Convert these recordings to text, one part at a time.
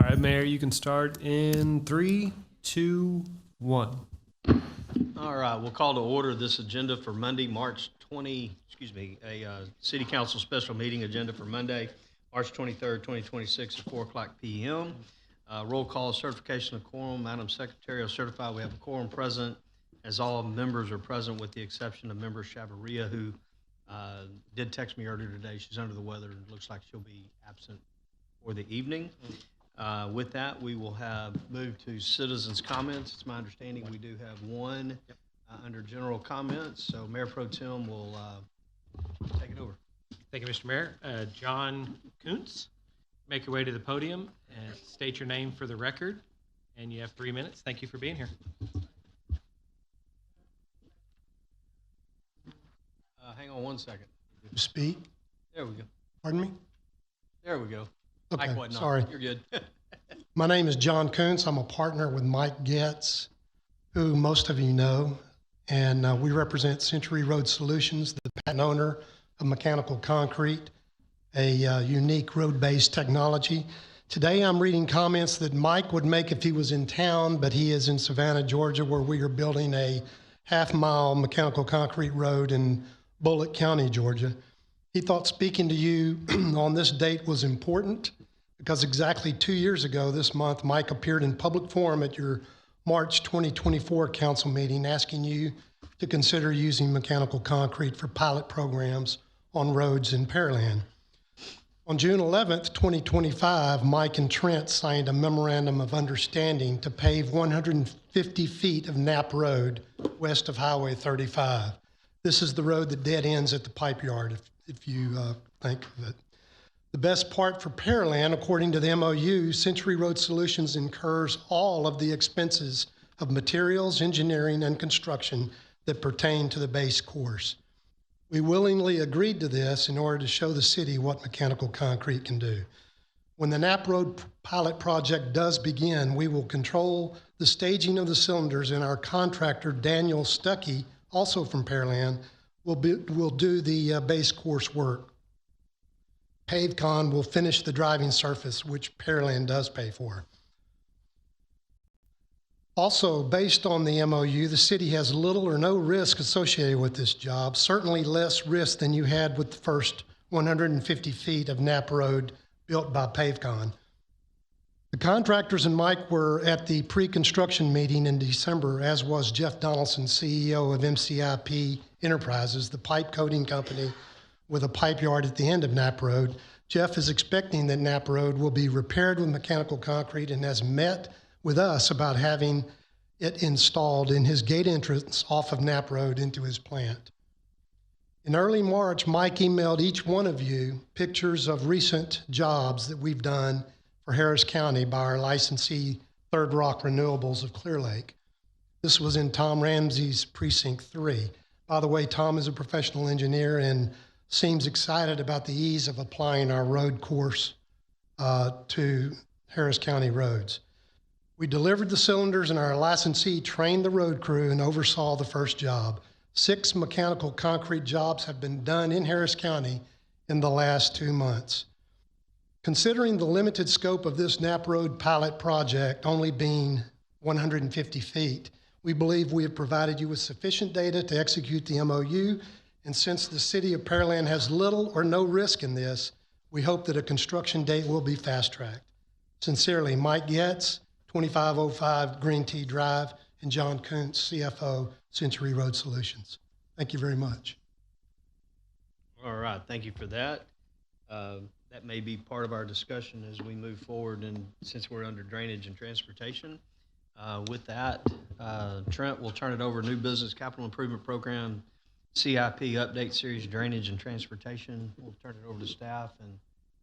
All right, Mayor, you can start in 3, 2, 1. All right, we'll call to order this agenda for Monday, March 20, a city council special meeting agenda for Monday, March 23rd, 2026 at 4 o'clock p.m. Roll call certification of quorum. Madam Secretary will certify we have a quorum present, as all members are present with the exception of member Chavarria, who did text me earlier today. She's under the weather and looks like she'll be absent for the evening. With that, we will have moved to citizens' comments. It's my understanding we do have one under general comments, so Mayor Pro Tem will take it over. Thank you, Mr. Mayor. John Kuntz, make your way to the podium and state your name for the record, and you have 3 minutes. Thank you for being here. Hang on one second. Speak. There we go. Pardon me? There we go. Okay, Mike wasn't on. sorry. You're good. My name is John Kuntz. I'm a partner with Mike Getz, who most of you know, and we represent Century Road Solutions, the patent owner of mechanical concrete, a unique road-based technology. Today I'm reading comments that Mike would make if he was in town, but he is in Savannah, Georgia, where we are building a half-mile mechanical concrete road in Bullitt County, Georgia. He thought speaking to you on this date was important because exactly 2 years ago this month, Mike appeared in public forum at your March 2024 council meeting asking you to consider using mechanical concrete for pilot programs on roads in Pearland. On June 11th, 2025, Mike and Trent signed a memorandum of understanding to pave 150 feet of Knapp Road west of Highway 35. This is the road that dead ends at the pipe yard, if you think of it. The best part for Pearland, according to the MOU, Century Road Solutions incurs all of the expenses of materials, engineering, and construction that pertain to the base course. We willingly agreed to this in order to show the city what mechanical concrete can do. When the Knapp Road pilot project does begin, we will control the staging of the cylinders, and our contractor, Daniel Stuckey, also from Pearland, will do the base course work. PaveCon will finish the driving surface, which Pearland does pay for. Also, based on the MOU, the city has little or no risk associated with this job, certainly less risk than you had with the first 150 feet of Knapp Road built by PaveCon. The contractors and Mike were at the pre-construction meeting in December, as was Jeff Donaldson, CEO of MCIP Enterprises, the pipe coating company with a pipe yard at the end of Knapp Road. Jeff is expecting that Knapp Road will be repaired with mechanical concrete and has met with us about having it installed in his gate entrance off of Knapp Road into his plant. In early March, Mike emailed each one of you pictures of recent jobs that we've done for Harris County by our licensee, Third Rock Renewables of Clear Lake. This was in Tom Ramsey's Precinct 3. By the way, Tom is a professional engineer and seems excited about the ease of applying our road course to Harris County roads. We delivered the cylinders and our licensee trained the road crew and oversaw the first job. 6 mechanical concrete jobs have been done in Harris County in the last 2 months. Considering the limited scope of this Knapp Road pilot project only being 150 feet, we believe we have provided you with sufficient data to execute the MOU, and since the city of Pearland has little or no risk in this, we hope that a construction date will be fast-tracked. Sincerely, Mike Getz, 2505 Green Tea Drive, and John Kuntz, CFO, Century Road Solutions. Thank you very much. All right, thank you for that. That may be part of our discussion as we move forward, and since we're under drainage and transportation. With that, Trent will turn it over. New Business Capital Improvement Program, CIP Update Series, Drainage and Transportation. We'll turn it over to staff, and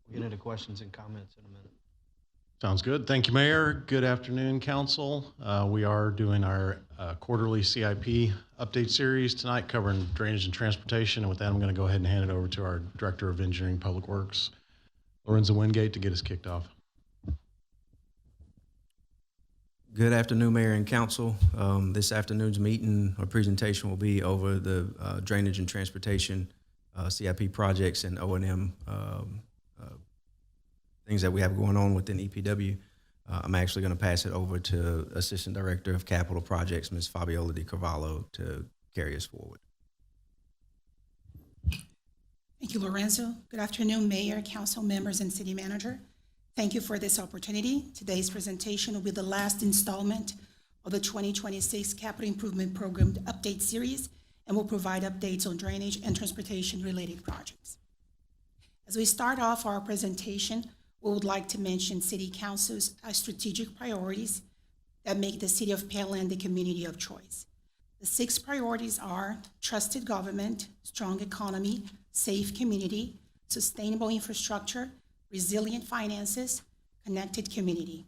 we'll get into questions and comments in a minute. Sounds good. Thank you, Mayor. Good afternoon, Council. We are doing our quarterly CIP update series tonight covering drainage and transportation. And with that, I'm going to go ahead and hand it over to our Director of Engineering Public Works, Lorenzo Wingate, to get us kicked off. Good afternoon, Mayor and Council. This afternoon's meeting or presentation will be over the drainage and transportation CIP projects and O&M things that we have going on within EPW. I'm actually going to pass it over to Assistant Director of Capital Projects, Ms. Fabiola Di Carvalho, to carry us forward. Thank you, Lorenzo. Good afternoon, Mayor, Council members, and City Manager. Thank you for this opportunity. Today's presentation will be the last installment of the 2026 Capital Improvement Program Update Series and will provide updates on drainage and transportation-related projects. As we start off our presentation, we would like to mention City Council's strategic priorities that make the City of Pearland the community of choice. The 6 priorities are trusted government, strong economy, safe community, sustainable infrastructure, resilient finances, connected community.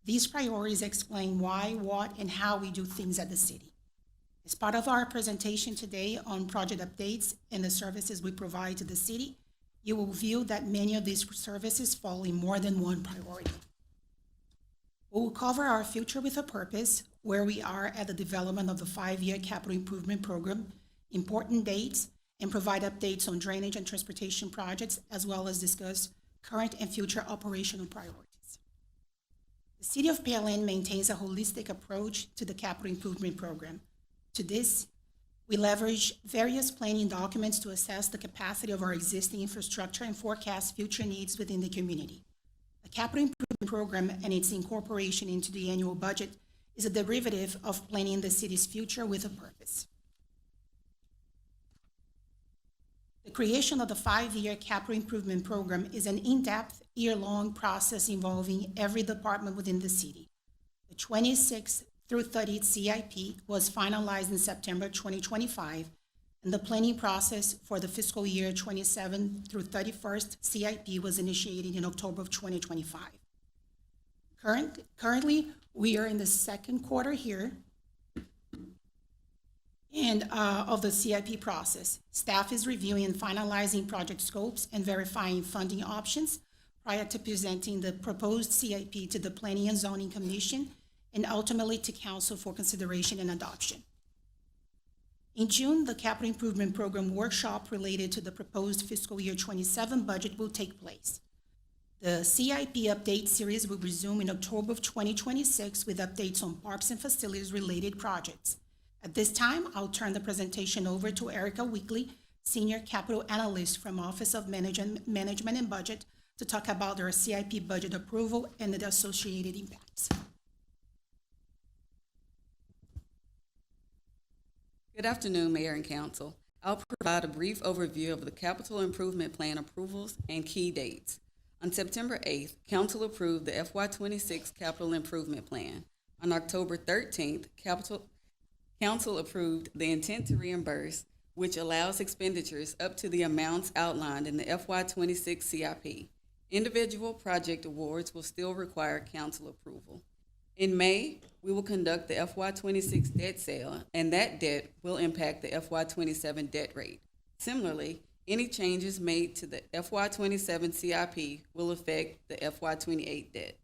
These priorities explain why, what, and how we do things at the city. As part of our presentation today on project updates and the services we provide to the city, you will view that many of these services fall in more than one priority. We will cover our future with a purpose, where we are at the development of the 5-year capital improvement program, important dates, and provide updates on drainage and transportation projects, as well as discuss current and future operational priorities. The City of Pearland maintains a holistic approach to the capital improvement program. To this, we leverage various planning documents to assess the capacity of our existing infrastructure and forecast future needs within the community. The capital improvement program and its incorporation into the annual budget is a derivative of planning the city's future with a purpose. The creation of the 5-year capital improvement program is an in-depth, year-long process involving every department within the city. The 26th through 30th CIP was finalized in September 2025, and the planning process for the fiscal year 27 through 31st CIP was initiated in October of 2025. Currently, we are in the second quarter here and of the CIP process. Staff is reviewing and finalizing project scopes and verifying funding options prior to presenting the proposed CIP to the Planning and Zoning Commission and ultimately to Council for consideration and adoption. In June, the Capital Improvement Program workshop related to the proposed fiscal year 27 budget will take place. The CIP update series will resume in October of 2026 with updates on parks and facilities related projects. At this time, I'll turn the presentation over to Erica Weekly, Senior Capital Analyst from Office of Management and Budget, to talk about their CIP budget approval and the associated impacts. Good afternoon, Mayor and Council. I'll provide a brief overview of the Capital Improvement Plan approvals and key dates. On September 8th, Council approved the FY26 Capital Improvement Plan. On October 13th, Council approved the intent to reimburse, which allows expenditures up to the amounts outlined in the FY26 CIP. Individual project awards will still require Council approval. In May, we will conduct the FY26 debt sale, and that debt will impact the FY27 debt rate. Similarly, any changes made to the FY27 CIP will affect the FY28 debt.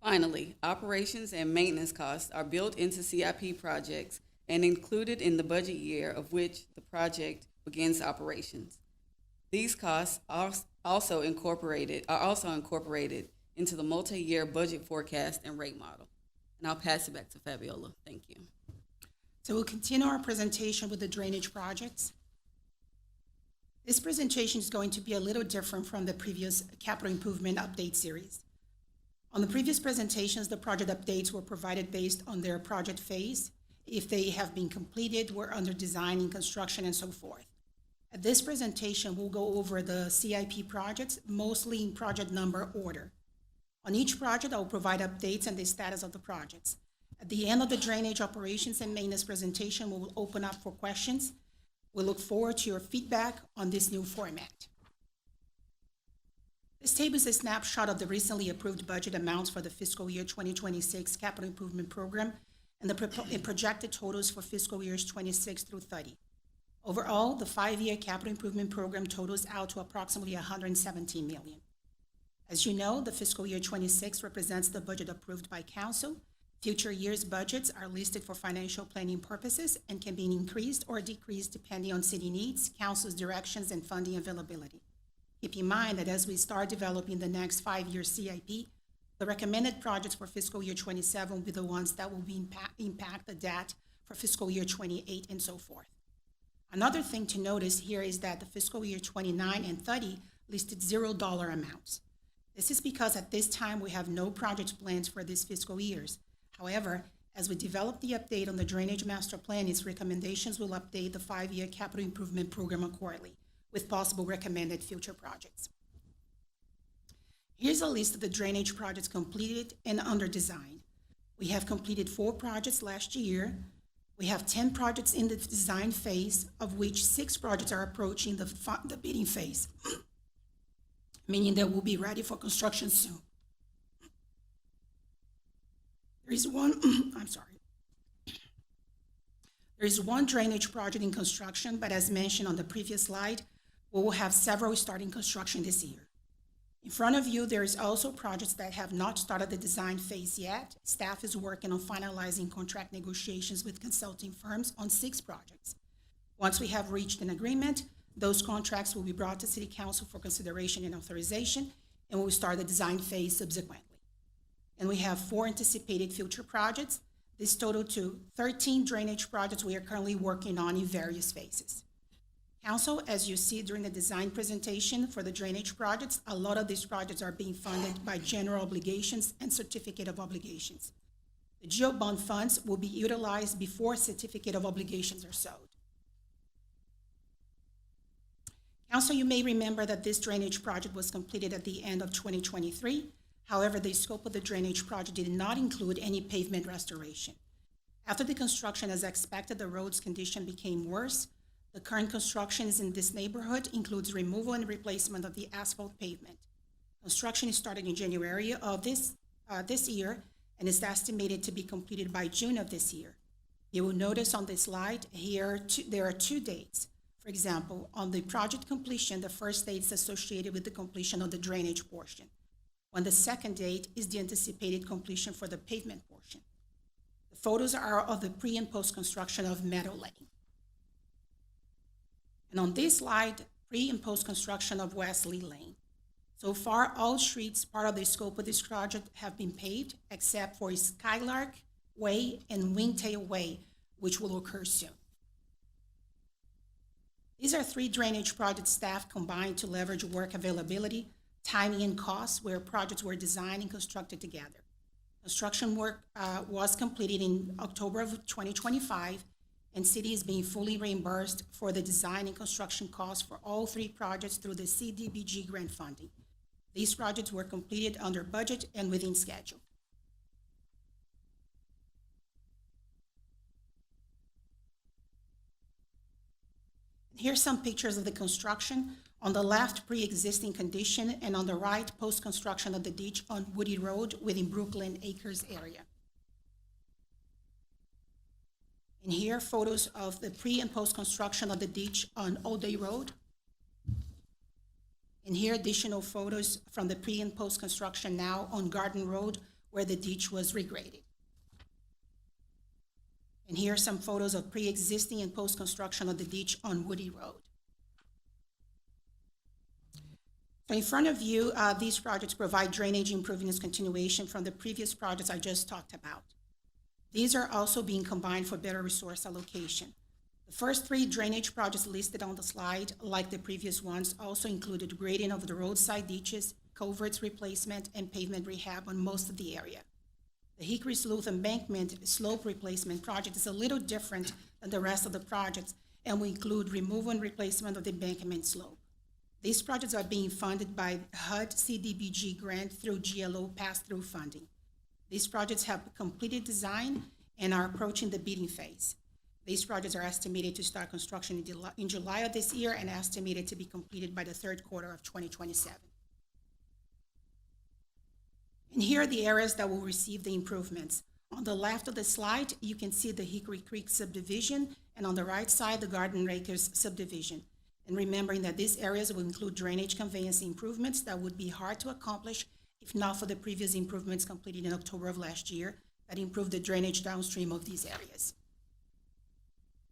Finally, operations and maintenance costs are built into CIP projects and included in the budget year of which the project begins operations. These costs are also incorporated into the multi-year budget forecast and rate model. And I'll pass it back to Fabiola. Thank you. So we'll continue our presentation with the drainage projects. This presentation is going to be a little different from the previous capital improvement update series. On the previous presentations, the project updates were provided based on their project phase, if they have been completed, were under design and construction, and so forth. At this presentation, we'll go over the CIP projects, mostly in project number order. On each project, I will provide updates and the status of the projects. At the end of the drainage operations and maintenance presentation, we will open up for questions. We look forward to your feedback on this new format. This table is a snapshot of the recently approved budget amounts for the fiscal year 2026 Capital Improvement Program and the projected totals for fiscal years 26 through 30. Overall, the 5-year Capital Improvement Program totals out to approximately $117 million. As you know, the fiscal year 26 represents the budget approved by Council. Future years' budgets are listed for financial planning purposes and can be increased or decreased depending on city needs, Council's directions, and funding availability. Keep in mind that as we start developing the next 5-year CIP, the recommended projects for fiscal year 27 will be the ones that will be impact the debt for fiscal year 28 and so forth. Another thing to notice here is that the fiscal year 29 and 30 listed $0 amounts. This is because at this time we have no project plans for these fiscal years. However, as we develop the update on the Drainage Master Plan, its recommendations will update the 5-year capital improvement program accordingly with possible recommended future projects. Here's a list of the drainage projects completed and under design. We have completed 4 projects last year. We have 10 projects in the design phase, of which 6 projects are approaching the bidding phase, meaning they will be ready for construction soon. There is one, There is one drainage project in construction, but as mentioned on the previous slide, we will have several starting construction this year. In front of you, there is also projects that have not started the design phase yet. Staff is working on finalizing contract negotiations with consulting firms on 6 projects. Once we have reached an agreement, those contracts will be brought to City Council for consideration and authorization, and we will start the design phase subsequently. And we have 4 anticipated future projects. This total to 13 drainage projects we are currently working on in various phases. Council, as you see during the design presentation for the drainage projects, a lot of these projects are being funded by general obligations and certificate of obligations. The GEO bond funds will be utilized before certificate of obligations are sold. Council, you may remember that this drainage project was completed at the end of 2023. However, the scope of the drainage project did not include any pavement restoration. After the construction, as expected, the road's condition became worse. The current construction in this neighborhood includes removal and replacement of the asphalt pavement. Construction is starting in January of this year and is estimated to be completed by June of this year. You will notice on this slide here there are 2 dates. For example, on the project completion, the first date is associated with the completion of the drainage portion, when the second date is the anticipated completion for the pavement portion. The photos are of the pre- and post-construction of Meadow Lane. And on this slide, pre- and post-construction of Wesley Lane. So far, all streets part of the scope of this project have been paved, except for Skylark Way and Wingtail Way, which will occur soon. These are 3 drainage project staff combined to leverage work availability, timing, and costs where projects were designed and constructed together. Construction work was completed in October of 2025, and City is being fully reimbursed for the design and construction costs for all 3 projects through the CDBG grant funding. These projects were completed under budget and within schedule. Here's some pictures of the construction. On the left, pre-existing condition, and on the right, post-construction of the ditch on Woody Road within Brooklyn Acres area. And here, photos of the pre- and post-construction of the ditch on O'Day Road. And here, additional photos from the pre- and post-construction now on Garden Road, where the ditch was regraded. And here are some photos of pre-existing and post-construction of the ditch on Woody Road. So in front of you, these projects provide drainage improvements continuation from the previous projects I just talked about. These are also being combined for better resource allocation. The first 3 drainage projects listed on the slide, like the previous ones, also included grading of the roadside ditches, culverts replacement, and pavement rehab on most of the area. The Hickory Slough Embankment slope replacement project is a little different than the rest of the projects and will include removal and replacement of the embankment slope. These projects are being funded by HUD CDBG grant through GLO pass-through funding. These projects have completed design and are approaching the bidding phase. These projects are estimated to start construction in July of this year and estimated to be completed by the 3rd quarter of 2027. And here are the areas that will receive the improvements. On the left of the slide, you can see the Hickory Creek subdivision, and on the right side, the Garden Acres subdivision. And remembering that these areas will include drainage conveyance improvements that would be hard to accomplish if not for the previous improvements completed in October of last year that improved the drainage downstream of these areas.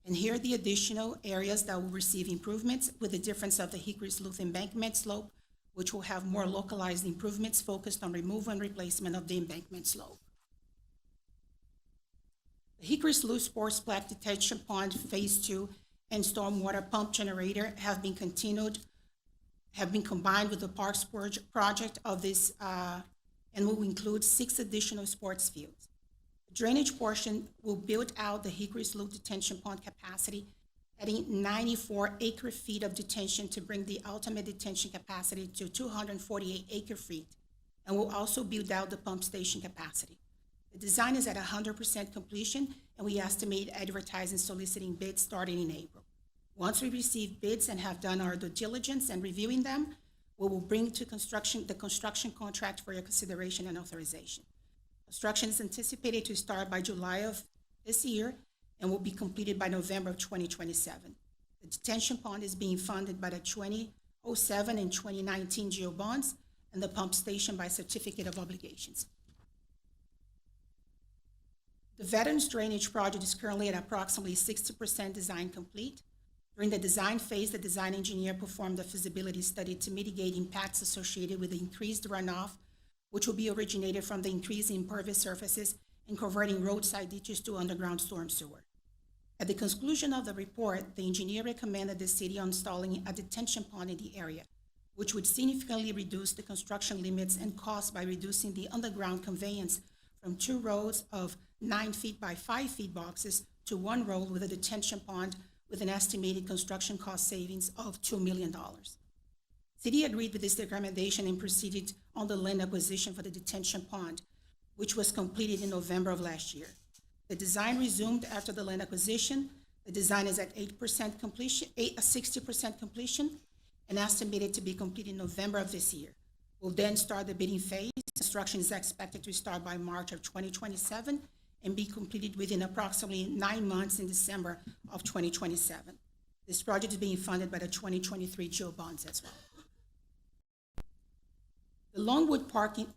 And here are the additional areas that will receive improvements with the difference of the Hickory Slough Embankment slope, which will have more localized improvements focused on removal and replacement of the embankment slope. The Hickory Slough Sportsplex Detention Pond Phase 2 and stormwater pump generator have been combined with the Parks project of this and will include 6 additional sports fields. The drainage portion will build out the Hickory Slough Detention Pond capacity, adding 94 acre-feet of detention to bring the ultimate detention capacity to 248 acre-feet, and will also build out the pump station capacity. The design is at 100% completion, and we estimate advertising soliciting bids starting in April. Once we receive bids and have done our due diligence and reviewing them, we will bring to the construction contract for your consideration and authorization. Construction is anticipated to start by July of this year and will be completed by November of 2027. The detention pond is being funded by the 2007 and 2019 GEO bonds and the pump station by certificate of obligations. The Veterans Drainage Project is currently at approximately 60% design complete. During the design phase, the design engineer performed a feasibility study to mitigate impacts associated with the increased runoff, which will be originated from the increase in impervious surfaces and converting roadside ditches to underground storm sewer. At the conclusion of the report, the engineer recommended the city installing a detention pond in the area, which would significantly reduce the construction limits and costs by reducing the underground conveyance from 2 rows of 9 feet by 5 feet boxes to 1 row with a detention pond with an estimated construction cost savings of $2 million. City agreed with this recommendation and proceeded on the land acquisition for the detention pond, which was completed in November of last year. The design resumed after the land acquisition. The design is at 60% completion and estimated to be completed in November of this year. We'll then start the bidding phase. Construction is expected to start by March of 2027 and be completed within approximately 9 months in December of 2027. This project is being funded by the 2023 GEO bonds as well. The Longwood Parking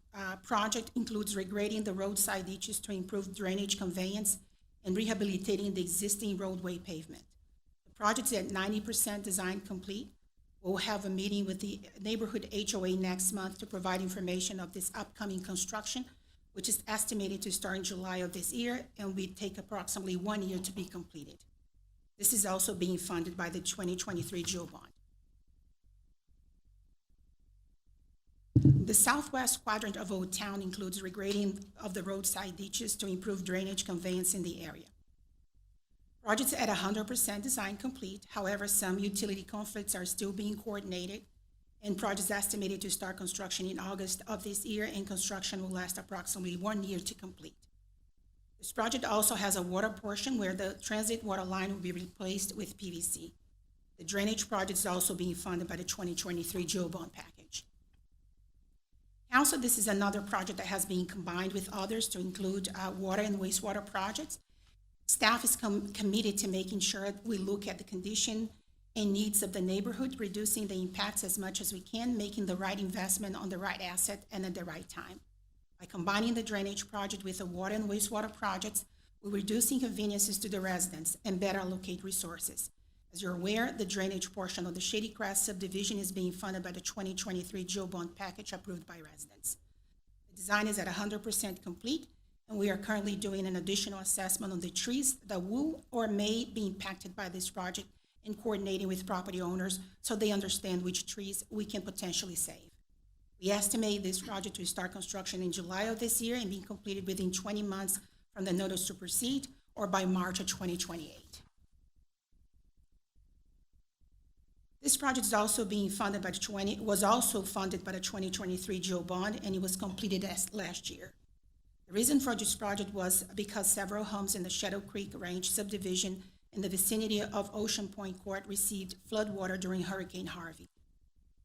project includes regrading the roadside ditches to improve drainage conveyance and rehabilitating the existing roadway pavement. The project is at 90% design complete. We'll have a meeting with the neighborhood HOA next month to provide information of this upcoming construction, which is estimated to start in July of this year and will take approximately 1 year to be completed. This is also being funded by the 2023 GEO bond. The southwest quadrant of Old Town includes regrading of the roadside ditches to improve drainage conveyance in the area. Projects at 100% design complete. However, some utility conflicts are still being coordinated, and projects estimated to start construction in August of this year, and construction will last approximately 1 year to complete. This project also has a water portion where the transit water line will be replaced with PVC. The drainage project is also being funded by the 2023 GEO bond package. Council, this is another project that has been combined with others to include water and wastewater projects. Staff is committed to making sure we look at the condition and needs of the neighborhood, reducing the impacts as much as we can, making the right investment on the right asset and at the right time. By combining the drainage project with the water and wastewater projects, we're reducing inconveniences to the residents and better allocate resources. As you're aware, the drainage portion of the Shady Crest subdivision is being funded by the 2023 GEO bond package approved by residents. The design is at 100% complete, and we are currently doing an additional assessment on the trees that will or may be impacted by this project and coordinating with property owners so they understand which trees we can potentially save. We estimate this project to start construction in July of this year and be completed within 20 months from the notice to proceed or by March of 2028. This project is also being funded by was also funded by the 2023 GEO bond, and it was completed last year. The reason for this project was because several homes in the Shadow Creek Range subdivision in the vicinity of Ocean Point Court received floodwater during Hurricane Harvey.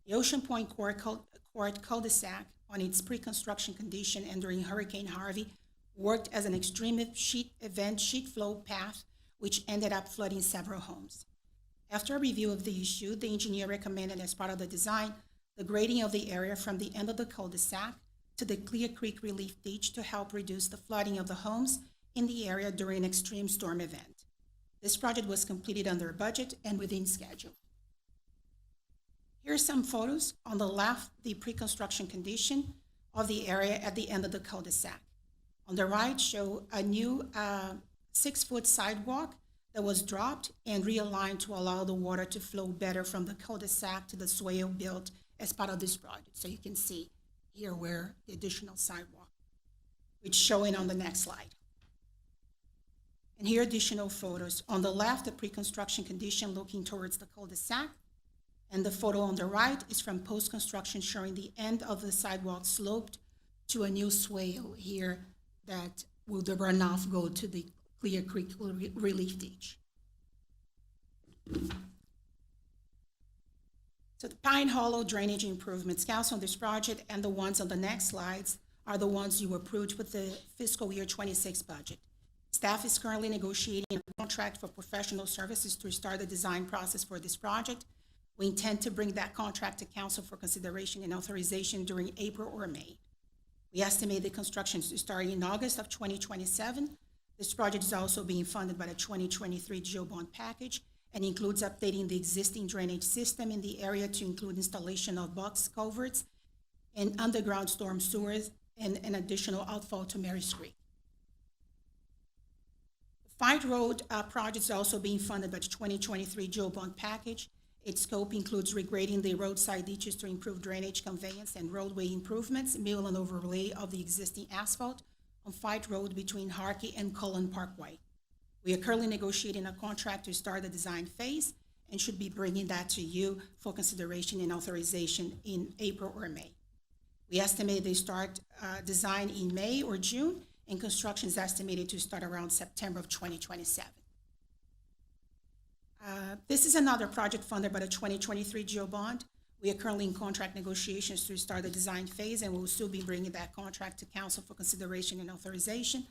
The Ocean Point Court cul-de-sac, on its pre-construction condition and during Hurricane Harvey, worked as an extreme sheet flow path, which ended up flooding several homes. After a review of the issue, the engineer recommended as part of the design, the grading of the area from the end of the cul-de-sac to the Clear Creek Relief Ditch to help reduce the flooding of the homes in the area during an extreme storm event. This project was completed under budget and within schedule. Here's some photos. On the left, the pre-construction condition of the area at the end of the cul-de-sac. On the right, show a new 6-foot sidewalk that was dropped and realigned to allow the water to flow better from the cul-de-sac to the swale built as part of this project. So you can see here where the additional sidewalk, which is showing on the next slide. And here additional photos. On the left, the pre-construction condition looking towards the cul-de-sac. And the photo on the right is from post-construction showing the end of the sidewalk sloped to a new swale here that will the runoff go to the Clear Creek relief ditch. So the Pine Hollow drainage improvements, council, on this project and the ones on the next slides are the ones you approved with the fiscal year 26 budget. Staff is currently negotiating a contract for professional services to start the design process for this project. We intend to bring that contract to council for consideration and authorization during April or May. We estimate the construction to start in August of 2027. This project is also being funded by the 2023 GEO bond package and includes updating the existing drainage system in the area to include installation of box culverts and underground storm sewers and an additional outfall to Mary's Creek. The Fight Road project is also being funded by the 2023 GEO bond package. Its scope includes regrading the roadside ditches to improve drainage, conveyance, and roadway improvements, mill and overlay of the existing asphalt on Fight Road between Harkey and Cullen Parkway. We are currently negotiating a contract to start the design phase and should be bringing that to you for consideration and authorization in April or May. We estimate they start design in May or June, and construction is estimated to start around September of 2027. This is another project funded by the 2023 GEO bond. We are currently in contract negotiations to start the design phase, and we'll still be bringing that contract to council for consideration and authorization.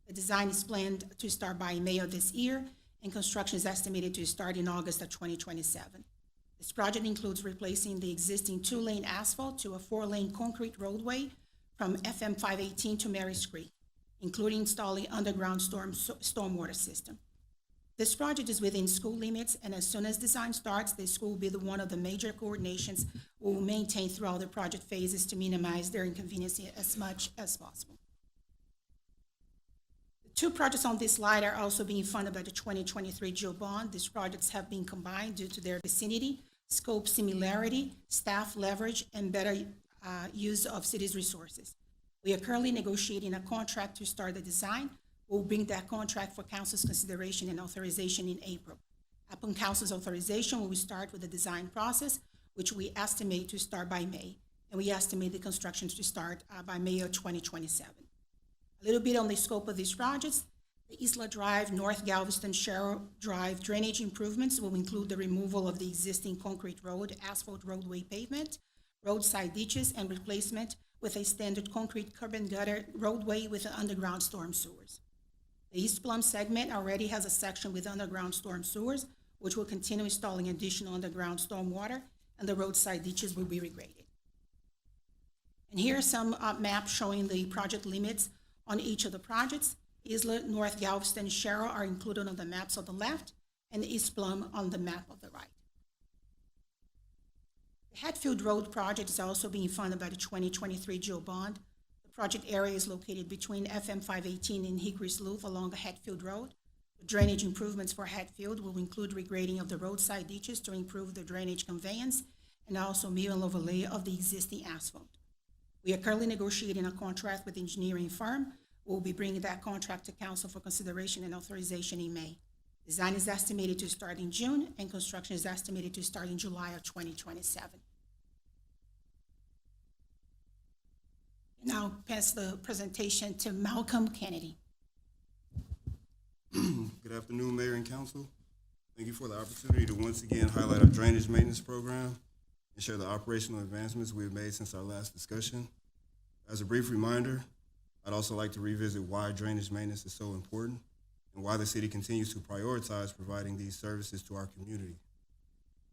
The design is planned to start by May of this year, and construction is estimated to start in August of 2027. This project includes replacing the existing 2-lane asphalt to a 4-lane concrete roadway from FM 518 to Mary's Creek, including installing underground stormwater system. This project is within school limits, and as soon as design starts, the school will be one of the major coordinations we will maintain throughout the project phases to minimize their inconvenience as much as possible. The 2 projects on this slide are also being funded by the 2023 GEO bond. These projects have been combined due to their vicinity, scope similarity, staff leverage, and better use of city's resources. We are currently negotiating a contract to start the design. We'll bring that contract for council's consideration and authorization in April. Upon council's authorization, we will start with the design process, which we estimate to start by May, and we estimate the construction to start by May of 2027. A little bit on the scope of these projects. The Isla Drive, North Galveston, Sherrill Drive drainage improvements will include the removal of the existing concrete road, asphalt roadway pavement, roadside ditches, and replacement with a standard concrete curb and gutter roadway with underground storm sewers. The East Plum segment already has a section with underground storm sewers, which will continue installing additional underground storm water, and the roadside ditches will be regraded. And here are some maps showing the project limits on each of the projects. Isla, North Galveston, Sherrill are included on the maps on the left, and East Plum on the map of the right. The Hatfield Road project is also being funded by the 2023 GEO bond. The project area is located between FM 518 and Hickory Slough along the Hatfield Road. The drainage improvements for Hatfield will include regrading of the roadside ditches to improve the drainage conveyance and also mill and overlay of the existing asphalt. We are currently negotiating a contract with the engineering firm. We'll be bringing that contract to council for consideration and authorization in May. Design is estimated to start in June, and construction is estimated to start in July of 2027. Now pass the presentation to Malcolm Kennedy. Good afternoon, Mayor and Council. Thank you for the opportunity to once again highlight our drainage maintenance program and share the operational advancements we have made since our last discussion. As a brief reminder, I'd also like to revisit why drainage maintenance is so important and why the city continues to prioritize providing these services to our community.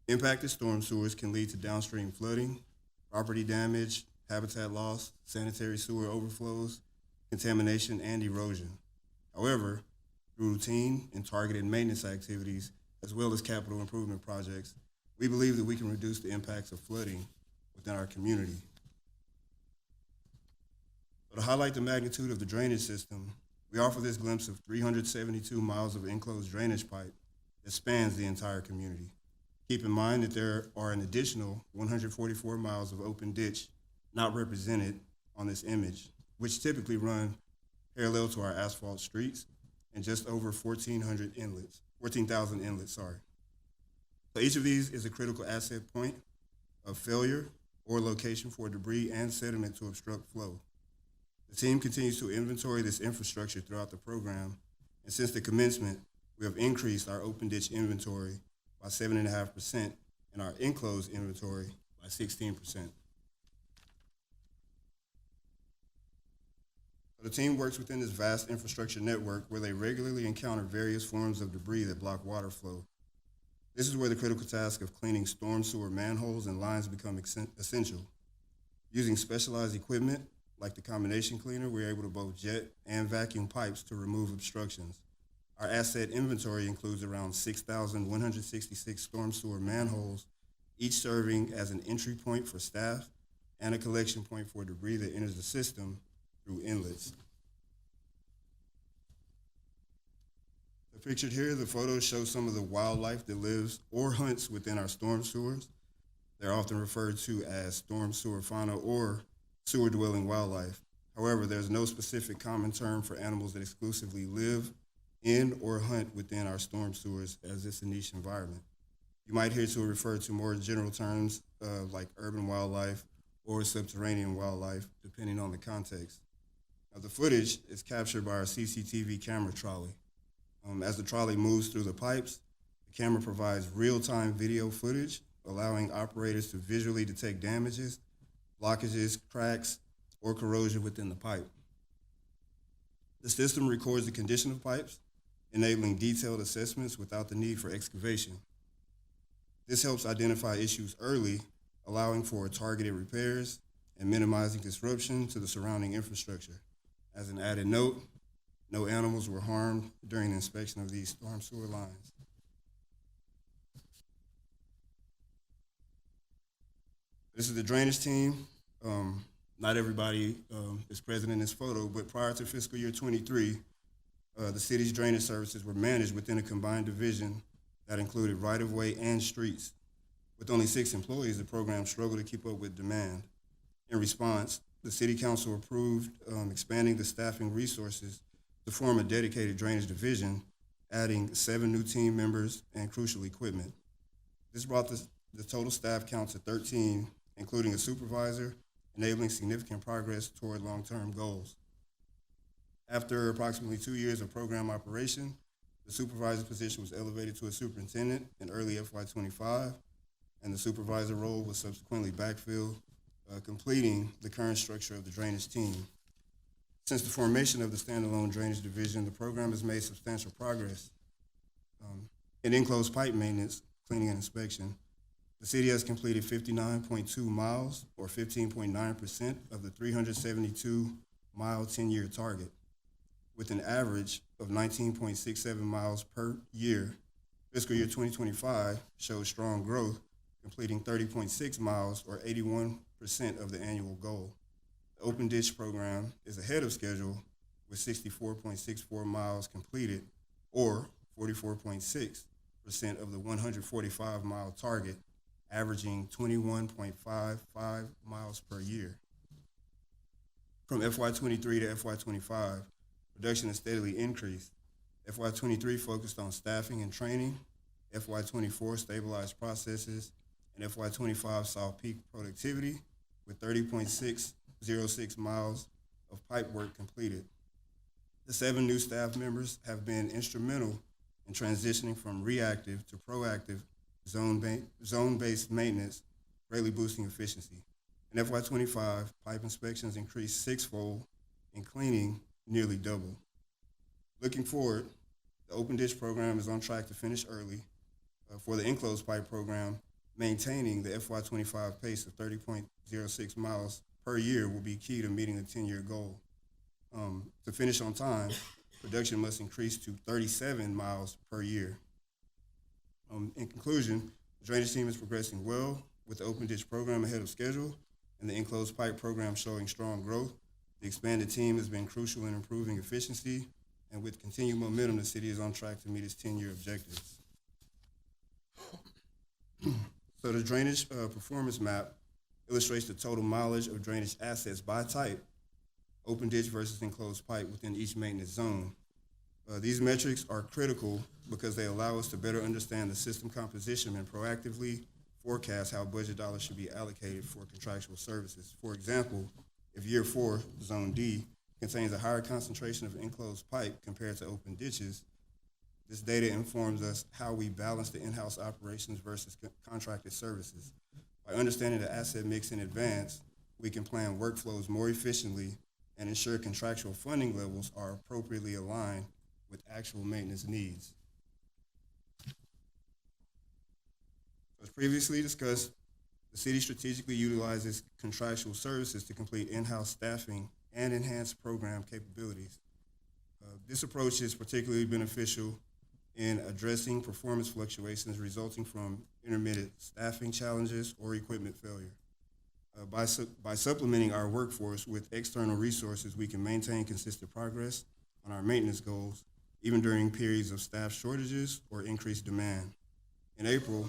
Impacted storm sewers can lead to downstream flooding, property damage, habitat loss, sanitary sewer overflows, contamination, and erosion. However, through routine and targeted maintenance activities, as well as capital improvement projects, We believe that we can reduce the impacts of flooding within our community. So to highlight the magnitude of the drainage system, we offer this glimpse of 372 miles of enclosed drainage pipe that spans the entire community. Keep in mind that there are an additional 144 miles of open ditch not represented on this image, which typically run parallel to our asphalt streets, and just over 14,000 inlets. So each of these is a critical asset point of failure or location for debris and sediment to obstruct flow. The team continues to inventory this infrastructure throughout the program, and since the commencement, we have increased our open ditch inventory by 7.5% and our enclosed inventory by 16%. The team works within this vast infrastructure network where they regularly encounter various forms of debris that block water flow. This is where the critical task of cleaning storm sewer manholes and lines become essential. Using specialized equipment like the combination cleaner, we're able to both jet and vacuum pipes to remove obstructions. Our asset inventory includes around 6,166 storm sewer manholes, each serving as an entry point for staff and a collection point for debris that enters the system through inlets. Pictured here, the photos show some of the wildlife that lives or hunts within our storm sewers. They're often referred to as storm sewer fauna or sewer-dwelling wildlife. However, there's no specific common term for animals that exclusively live in or hunt within our storm sewers, as it's a niche environment. You might hear to refer to more general terms like urban wildlife or subterranean wildlife, depending on the context. Now, the footage is captured by our CCTV camera trolley. As the trolley moves through the pipes, the camera provides real-time video footage, allowing operators to visually detect damages, blockages, cracks, or corrosion within the pipe. The system records the condition of pipes, enabling detailed assessments without the need for excavation. This helps identify issues early, allowing for targeted repairs and minimizing disruption to the surrounding infrastructure. As an added note, no animals were harmed during the inspection of these storm sewer lines. This is the drainage team. Not everybody is present in this photo, but prior to fiscal year 23, the city's drainage services were managed within a combined division that included right-of-way and streets. With only 6 employees, the program struggled to keep up with demand. In response, the city council approved expanding the staffing resources to form a dedicated drainage division, adding 7 new team members and crucial equipment. This brought the total staff count to 13, including a supervisor, enabling significant progress toward long-term goals. After approximately 2 years of program operation, the supervisor position was elevated to a superintendent in early FY25, and the supervisor role was subsequently backfilled, completing the current structure of the drainage team. Since the formation of the standalone drainage division, the program has made substantial progress. In enclosed pipe maintenance, cleaning, and inspection, the city has completed 59.2 miles, or 15.9% of the 372-mile 10-year target. With an average of 19.67 miles per year, fiscal year 2025 shows strong growth, completing 30.6 miles, or 81% of the annual goal. The open ditch program is ahead of schedule with 64.64 miles completed, or 44.6% of the 145-mile target, averaging 21.55 miles per year. From FY23 to FY25, production has steadily increased. FY23 focused on staffing and training, FY24 stabilized processes, and FY25 saw peak productivity with 30.606 miles of pipe work completed. The 7 new staff members have been instrumental in transitioning from reactive to proactive zone-based maintenance, greatly boosting efficiency. In FY25, pipe inspections increased 6-fold and cleaning nearly double. Looking forward, the open ditch program is on track to finish early. For the enclosed pipe program, maintaining the FY25 pace of 30.06 miles per year will be key to meeting the 10-year goal. To finish on time, production must increase to 37 miles per year. In conclusion, The drainage team is progressing well with the open ditch program ahead of schedule and the enclosed pipe program showing strong growth. The expanded team has been crucial in improving efficiency, and with continued momentum, the city is on track to meet its 10-year objectives. So the drainage performance map illustrates the total mileage of drainage assets by type, open ditch versus enclosed pipe within each maintenance zone. These metrics are critical because they allow us to better understand the system composition and proactively forecast how budget dollars should be allocated for contractual services. For example, if year 4, zone D, contains a higher concentration of enclosed pipe compared to open ditches, this data informs us how we balance the in-house operations versus contracted services. By understanding the asset mix in advance, we can plan workflows more efficiently and ensure contractual funding levels are appropriately aligned with actual maintenance needs. As previously discussed, the city strategically utilizes contractual services to complete in-house staffing and enhance program capabilities. This approach is particularly beneficial in addressing performance fluctuations resulting from intermittent staffing challenges or equipment failure. By supplementing our workforce with external resources, we can maintain consistent progress on our maintenance goals, even during periods of staff shortages or increased demand. In April,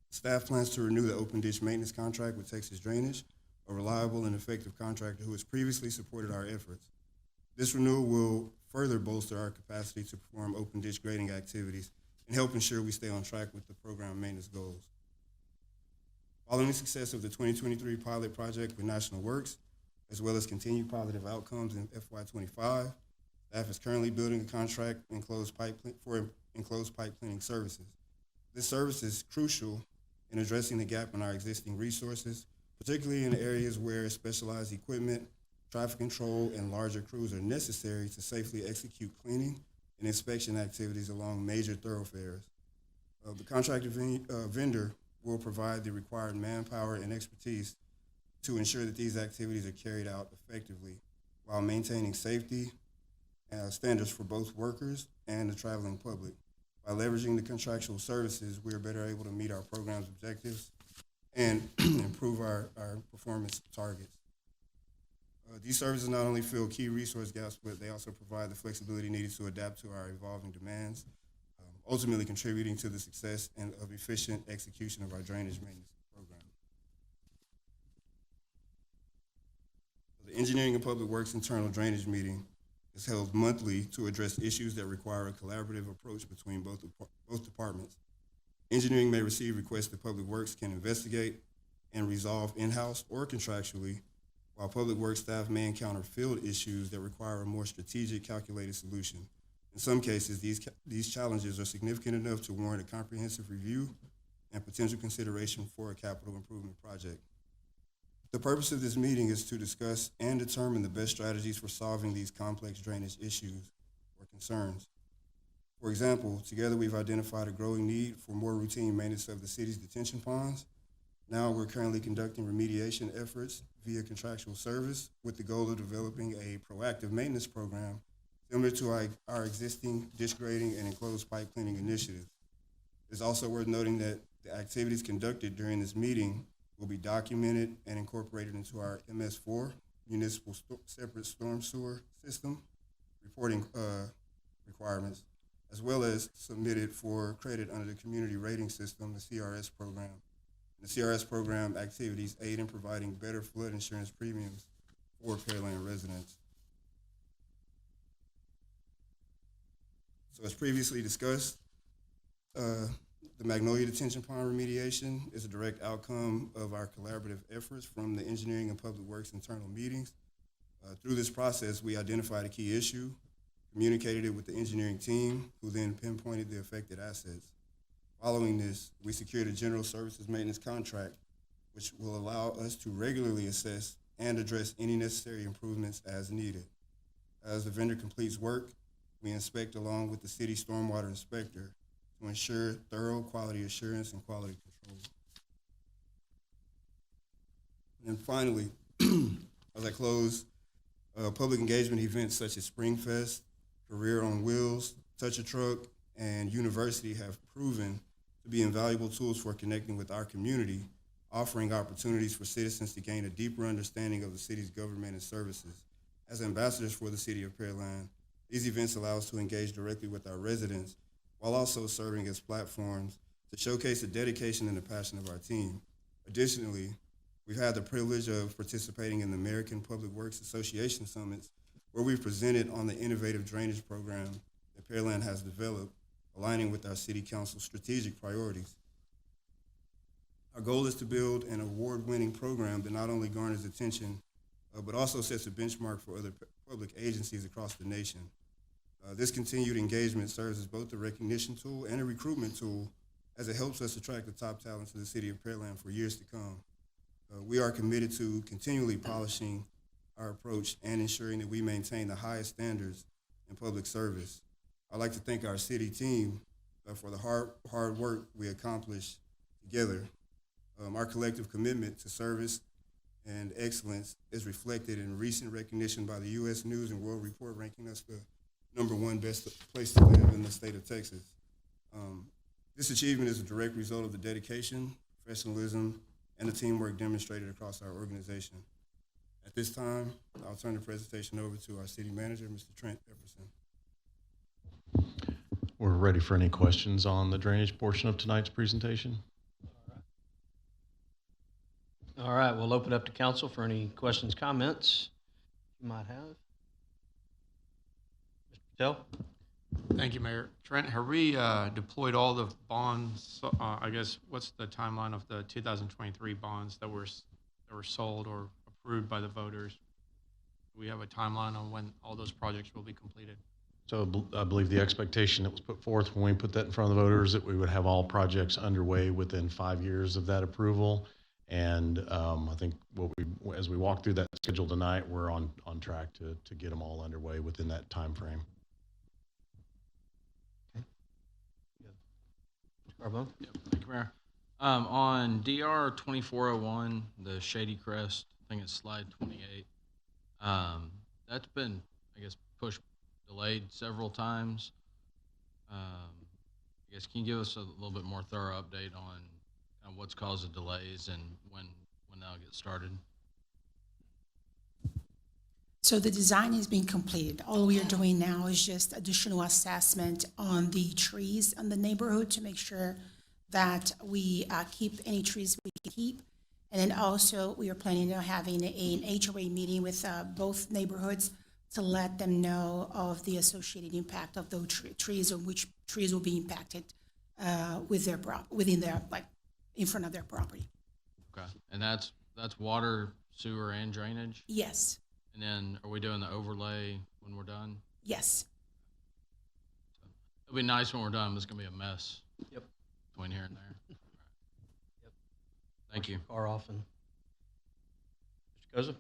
staff plans to renew the open ditch maintenance contract with Texas Drainage, a reliable and effective contractor who has previously supported our efforts. This renewal will further bolster our capacity to perform open ditch grading activities and help ensure we stay on track with the program maintenance goals. Following the success of the 2023 pilot project with National Works, as well as continued positive outcomes in FY25, staff is currently building a contract for enclosed pipe cleaning services. This service is crucial in addressing the gap in our existing resources, particularly in areas where specialized equipment, traffic control, and larger crews are necessary to safely execute cleaning and inspection activities along major thoroughfares. The contracted vendor will provide the required manpower and expertise to ensure that these activities are carried out effectively while maintaining safety standards for both workers and the traveling public. By leveraging the contractual services, we are better able to meet our program's objectives and improve our performance targets. These services not only fill key resource gaps, but they also provide the flexibility needed to adapt to our evolving demands, ultimately contributing to the success and of efficient execution of our drainage maintenance program. The Engineering and Public Works Internal Drainage Meeting is held monthly to address issues that require a collaborative approach between both departments. Engineering may receive requests that Public Works can investigate and resolve in-house or contractually, while Public Works staff may encounter field issues that require a more strategic, calculated solution. In some cases, these challenges are significant enough to warrant a comprehensive review and potential consideration for a capital improvement project. The purpose of this meeting is to discuss and determine the best strategies for solving these complex drainage issues or concerns. For example, together we've identified a growing need for more routine maintenance of the city's detention ponds. Now we're currently conducting remediation efforts via contractual service with the goal of developing a proactive maintenance program similar to our existing ditch grading and enclosed pipe cleaning initiative. It's also worth noting that the activities conducted during this meeting will be documented and incorporated into our MS4, Municipal Separate Storm Sewer System, reporting requirements, as well as submitted for credit under the Community Rating System, the CRS program. The CRS program activities aid in providing better flood insurance premiums for Pearland residents. So as previously discussed, the Magnolia Detention Pond remediation is a direct outcome of our collaborative efforts from the Engineering and Public Works internal meetings. Through this process, we identified a key issue, communicated it with the engineering team, who then pinpointed the affected assets. Following this, we secured a general services maintenance contract, which will allow us to regularly assess and address any necessary improvements as needed. As the vendor completes work, we inspect along with the city stormwater inspector to ensure thorough quality assurance and quality control. And finally, as I close, public engagement events such as Springfest, Career on Wheels, Touch a Truck, and University have proven to be invaluable tools for connecting with our community, offering opportunities for citizens to gain a deeper understanding of the city's government and services. As ambassadors for the City of Pearland, these events allow us to engage directly with our residents while also serving as platforms to showcase the dedication and the passion of our team. Additionally, we've had the privilege of participating in the American Public Works Association Summits, where we've presented on the innovative drainage program that Pearland has developed, aligning with our City Council's strategic priorities. Our goal is to build an award-winning program that not only garners attention, but also sets a benchmark for other public agencies across the nation. This continued engagement serves as both a recognition tool and a recruitment tool, as it helps us attract the top talent to the City of Pearland for years to come. We are committed to continually polishing our approach and ensuring that we maintain the highest standards in public service. I'd like to thank our city team for the hard work we accomplished together. Our collective commitment to service and excellence is reflected in recent recognition by the U.S. News and World Report, ranking us the #1 best place to live in the state of Texas. This achievement is a direct result of the dedication, professionalism, and the teamwork demonstrated across our organization. At this time, I'll turn the presentation over to our city manager, Mr. Trent Epperson. We're ready for any questions on the drainage portion of tonight's presentation. All right, we'll open up to council for any questions, comments you might have. Mr. Patel? Thank you, Mayor. Trent, have we deployed all the bonds? I guess, what's the timeline of the 2023 bonds that were sold or approved by the voters? Do we have a timeline on when all those projects will be completed? So I believe the expectation that was put forth when we put that in front of the voters, that we would have all projects underway within 5 years of that approval. And I think as we walk through that schedule tonight, we're on track to get them all underway within that time frame. Carbone? Yep, thank you, Mayor. On DR 2401, the Shady Crest, I think it's slide 28. That's been, I guess, delayed several times. I guess, can you give us a little bit more thorough update on what's caused the delays and when that'll get started? So the design is being completed. All we are doing now is just additional assessment on the trees in the neighborhood to make sure that we keep any trees we can keep. And then also we are planning on having an HOA meeting with both neighborhoods to let them know of the associated impact of those trees, or which trees will be impacted in front of their property. Okay, and that's water, sewer, and drainage? Yes, And then are we doing the overlay when we're done? yes. It'll be nice when we're done, but it's gonna be a mess. Yep. Between here and there. Yep. Thank you. Car off and Mr. Koza?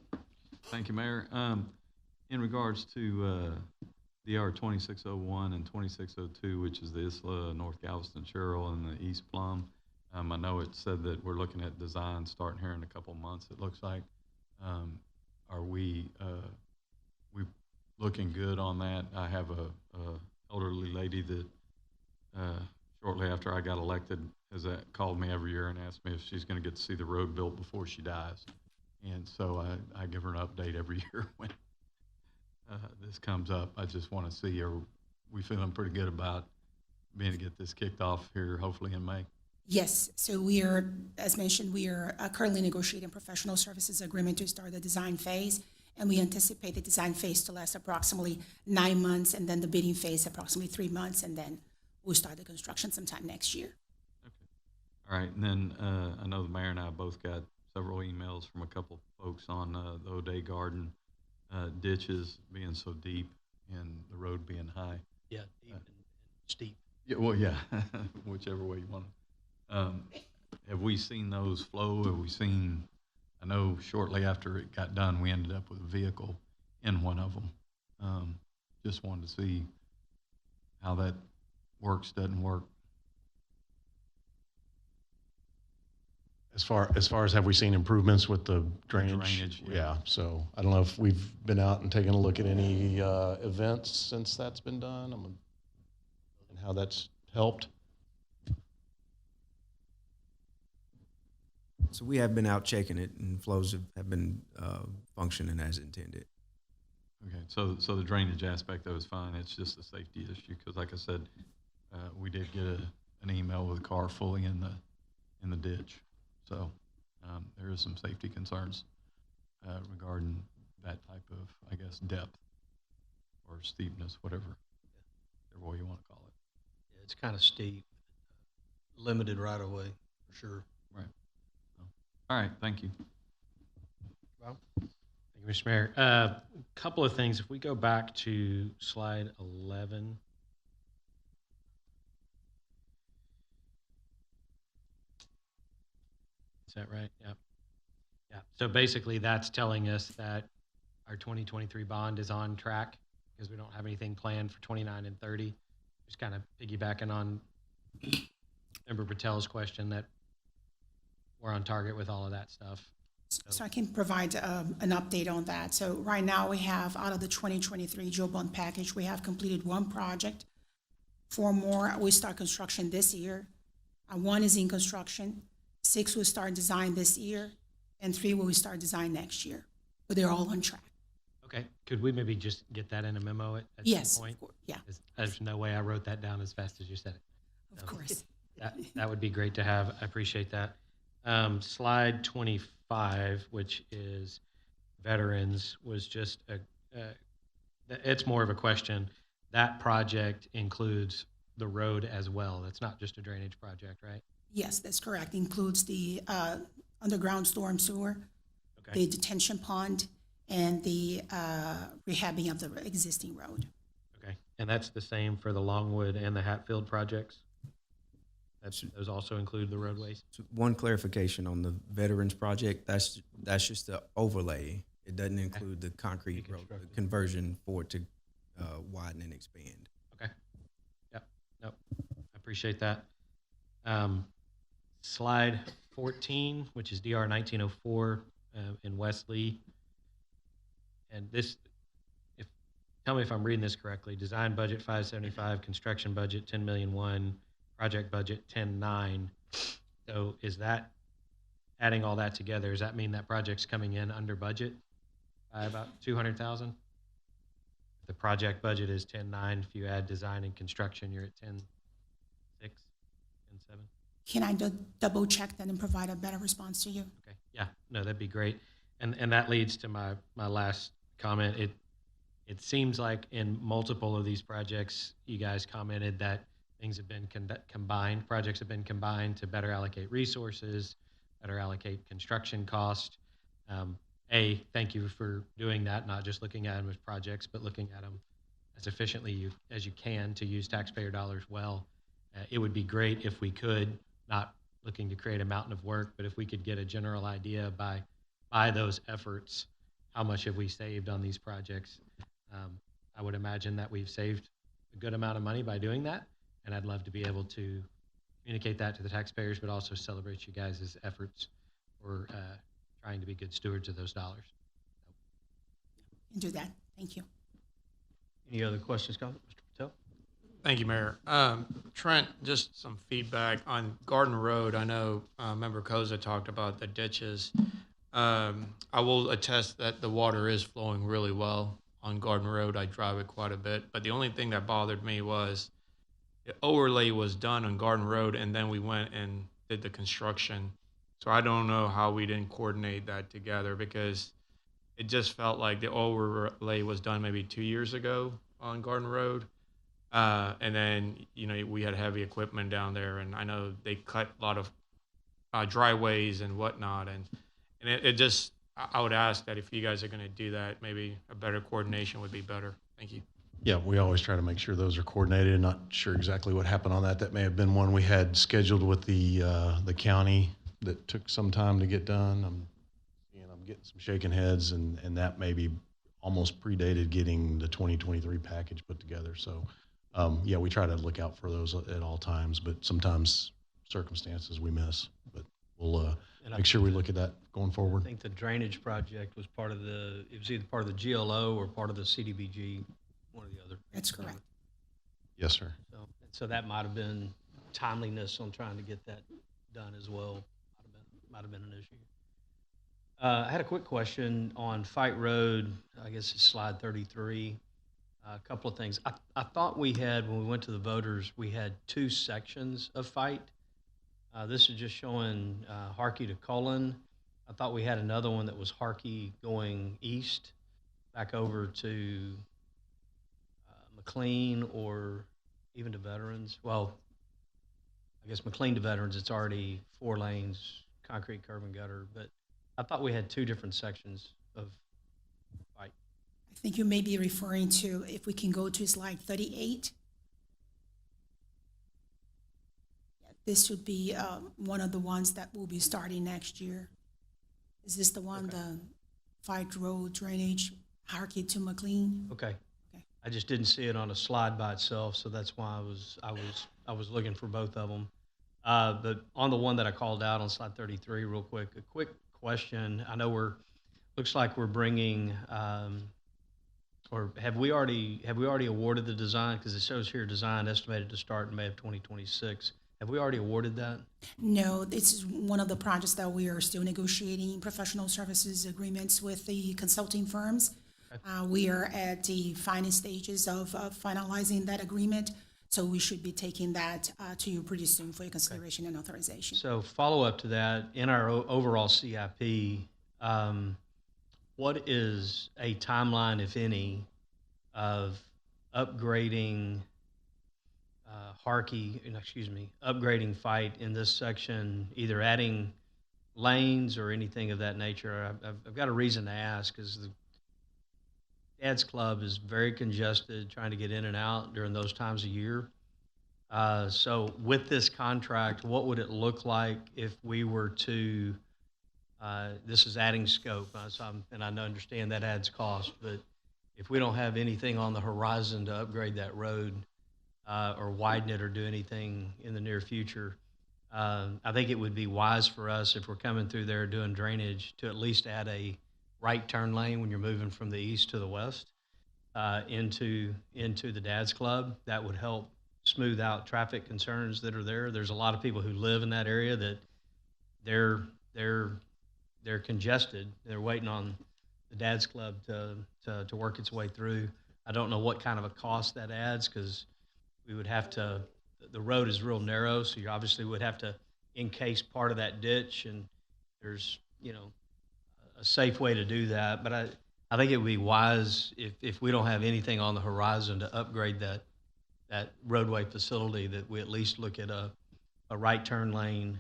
Thank you, Mayor. In regards to DR 2601 and 2602, which is the Isla, North Galveston, Sherrill, and the East Plum, I know it said that we're looking at design starting here in a couple months, it looks like. Are we looking good on that? I have a elderly lady that shortly after I got elected has called me every year and asked me if she's going to get to see the road built before she dies. And so I give her an update every year when this comes up. I just want to see, are we feeling pretty good about being to get this kicked off here, hopefully in May? Yes, so we are, as mentioned, we are currently negotiating professional services agreement to start the design phase, and we anticipate the design phase to last approximately 9 months, and then the bidding phase approximately 3 months, and then we'll start the construction sometime next year. Okay. All right, and then I know the mayor and I both got several emails from a couple folks on the O'Day Garden ditches being so deep and the road being high. Yeah, deep and steep. Yeah, well, yeah, whichever way you want to. Have we seen those flow? Have we seen, I know shortly after it got done, we ended up with a vehicle in one of them. Just wanted to see how that works, doesn't work. As far as have we seen improvements with the drainage? Drainage, yeah. Yeah, so I don't know if we've been out and taken a look at any events since that's been done and how that's helped. So we have been out checking it, and flows have been functioning as intended. Okay, so the drainage aspect though is fine. It's just a safety issue because, like I said, we did get an email with a car fully in the ditch. So there is some safety concerns regarding that type of, I guess, depth or steepness, whatever way you want to call it. Yeah, it's kind of steep, limited right of way, for sure. Right. So, all right. Thank you. Well, Thank you, Mr. Mayor. A couple of things. If we go back to slide 11. Is that right? Yeah. Yeah. So basically that's telling us that our 2023 bond is on track because we don't have anything planned for 29 and 30. Just kind of piggybacking on Member Patel's question that we're on target with all of that stuff. So I can provide an update on that. So right now we have, out of the 2023 Joe Bond package, we have completed one project. 4 more will start construction this year. 1 is in construction. 6 will start design this year, and 3 will start design next year. But they're all on track. Okay. Could we maybe just get that in a memo at Yes, some point? of course, yeah, 'Cause there's no way I wrote that down as fast as you said it. of course. That would be great to have. I appreciate that. Slide 25, which is veterans, was just it's more of a question. That project includes the road as well. That's not just a drainage project, right? Yes, that's correct. Includes the underground storm sewer, Okay. the detention pond, and the rehabbing of the existing road. Okay. And that's the same for the Longwood and the Hatfield projects? Those also include the roadways? So one clarification on the veterans project, that's just the overlay. It doesn't include the concrete road the conversion for it to widen and expand. Okay. Yep. Nope. I appreciate that. Slide 14, which is DR 1904 in Wesley. And this, tell me if I'm reading this correctly. Design budget 575, construction budget 10,000,001, project budget 10,900. So is that, adding all that together, does that mean that project's coming in under budget by about 200,000? The project budget is 10,900. If you add design and construction, you're at 10,600, 10,700. Can I double check that and provide a better response to you? Okay, yeah, no, that'd be great. And that leads to my last comment. It seems like in multiple of these projects, you guys commented that things have been combined, projects have been combined to better allocate resources, better allocate construction cost. Thank you for doing that, not just looking at them as projects, but looking at them as efficiently as you can to use taxpayer dollars well. It would be great if we could, not looking to create a mountain of work, but if we could get a general idea by those efforts, how much have we saved on these projects? I would imagine that we've saved a good amount of money by doing that, and I'd love to be able to communicate that to the taxpayers, but also celebrate you guys' efforts for trying to be good stewards of those dollars. And do that. Thank you. any other questions, comments? Mr. Patel? Thank you, Mayor. Trent, just some feedback on Garden Road. I know Member Koza talked about the ditches. I will attest that the water is flowing really well on Garden Road. I drive it quite a bit. But the only thing that bothered me was the overlay was done on Garden Road, and then we went and did the construction. So I don't know how we didn't coordinate that together, because it just felt like the overlay was done maybe 2 years ago on Garden Road. And then, we had heavy equipment down there, and I know they cut a lot of dryways and whatnot. And it just, I would ask that if you guys are going to do that, maybe a better coordination would be better. Thank you. Yeah, we always try to make sure those are coordinated. Not sure exactly what happened on that. That may have been one we had scheduled with the county that took some time to get done. I'm getting some shaking heads, and that maybe almost predated getting the 2023 package put together. So, yeah, we try to look out for those at all times, but sometimes circumstances we miss. But we'll make sure we look at that going forward. I think the drainage project was it was either part of the GLO or part of the CDBG, one or the other. That's correct. Yes, sir. So that might have been timeliness on trying to get that done as well. might have been an issue. I had a quick question on Fight Road. I guess it's slide 33. A couple of things. I thought we had, when we went to the voters, we had 2 sections of Fight. This is just showing Harkey to Cullen. I thought we had another one that was Harkey going east back over to McLean or even to Veterans. Well, I guess McLean to Veterans, it's already 4 lanes, concrete curb and gutter, but I thought we had 2 different sections of Fight. I think you may be referring to, if we can go to slide 38. Yeah, this would be one of the ones that will be starting next year. Is this the one, the Fight Road drainage, Harkey to McLean? Okay. Okay. I just didn't see it on a slide by itself, so that's why I was looking for both of them. But on the one that I called out on slide 33, real quick, a quick question. I know looks like we're bringing, or have we already awarded the design? Because it shows here design estimated to start in May of 2026. Have we already awarded that? No, this is one of the projects that we are still negotiating professional services agreements with the consulting firms. We are at the final stages of finalizing that agreement, so we should be taking that to you pretty soon for your consideration and authorization. So follow up to that, in our overall CIP, what is a timeline, if any, of upgrading upgrading Fight in this section, either adding lanes or anything of that nature? I've got a reason to ask, because the Dad's Club is very congested trying to get in and out during those times of year. So with this contract, what would it look like if we were to, this is adding scope, and I understand that adds cost, but if we don't have anything on the horizon to upgrade that road or widen it or do anything in the near future, I think it would be wise for us, if we're coming through there doing drainage, to at least add a right turn lane when you're moving from the east to the west into the Dad's Club. That would help smooth out traffic concerns that are there. There's a lot of people who live in that area that they're congested. They're waiting on the Dad's Club to work its way through. I don't know what kind of a cost that adds, because we would have to, the road is real narrow, so you obviously would have to encase part of that ditch, and there's, a safe way to do that. But I think it would be wise, if we don't have anything on the horizon, to upgrade that roadway facility, that we at least look at a right turn lane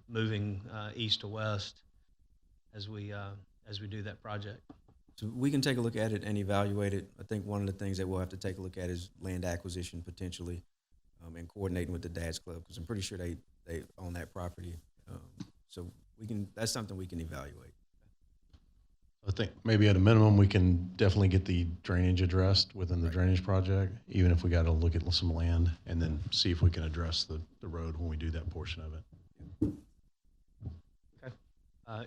moving east to west as we do that project. So we can take a look at it and evaluate it. I think one of the things that we'll have to take a look at is land acquisition potentially, and coordinating with the Dad's Club, because I'm pretty sure they own that property. So that's something we can evaluate. I think maybe at a minimum, we can definitely get the drainage addressed within the drainage project, even if we got to look at some land, and then see if we can address the road when we do that portion of it. Okay.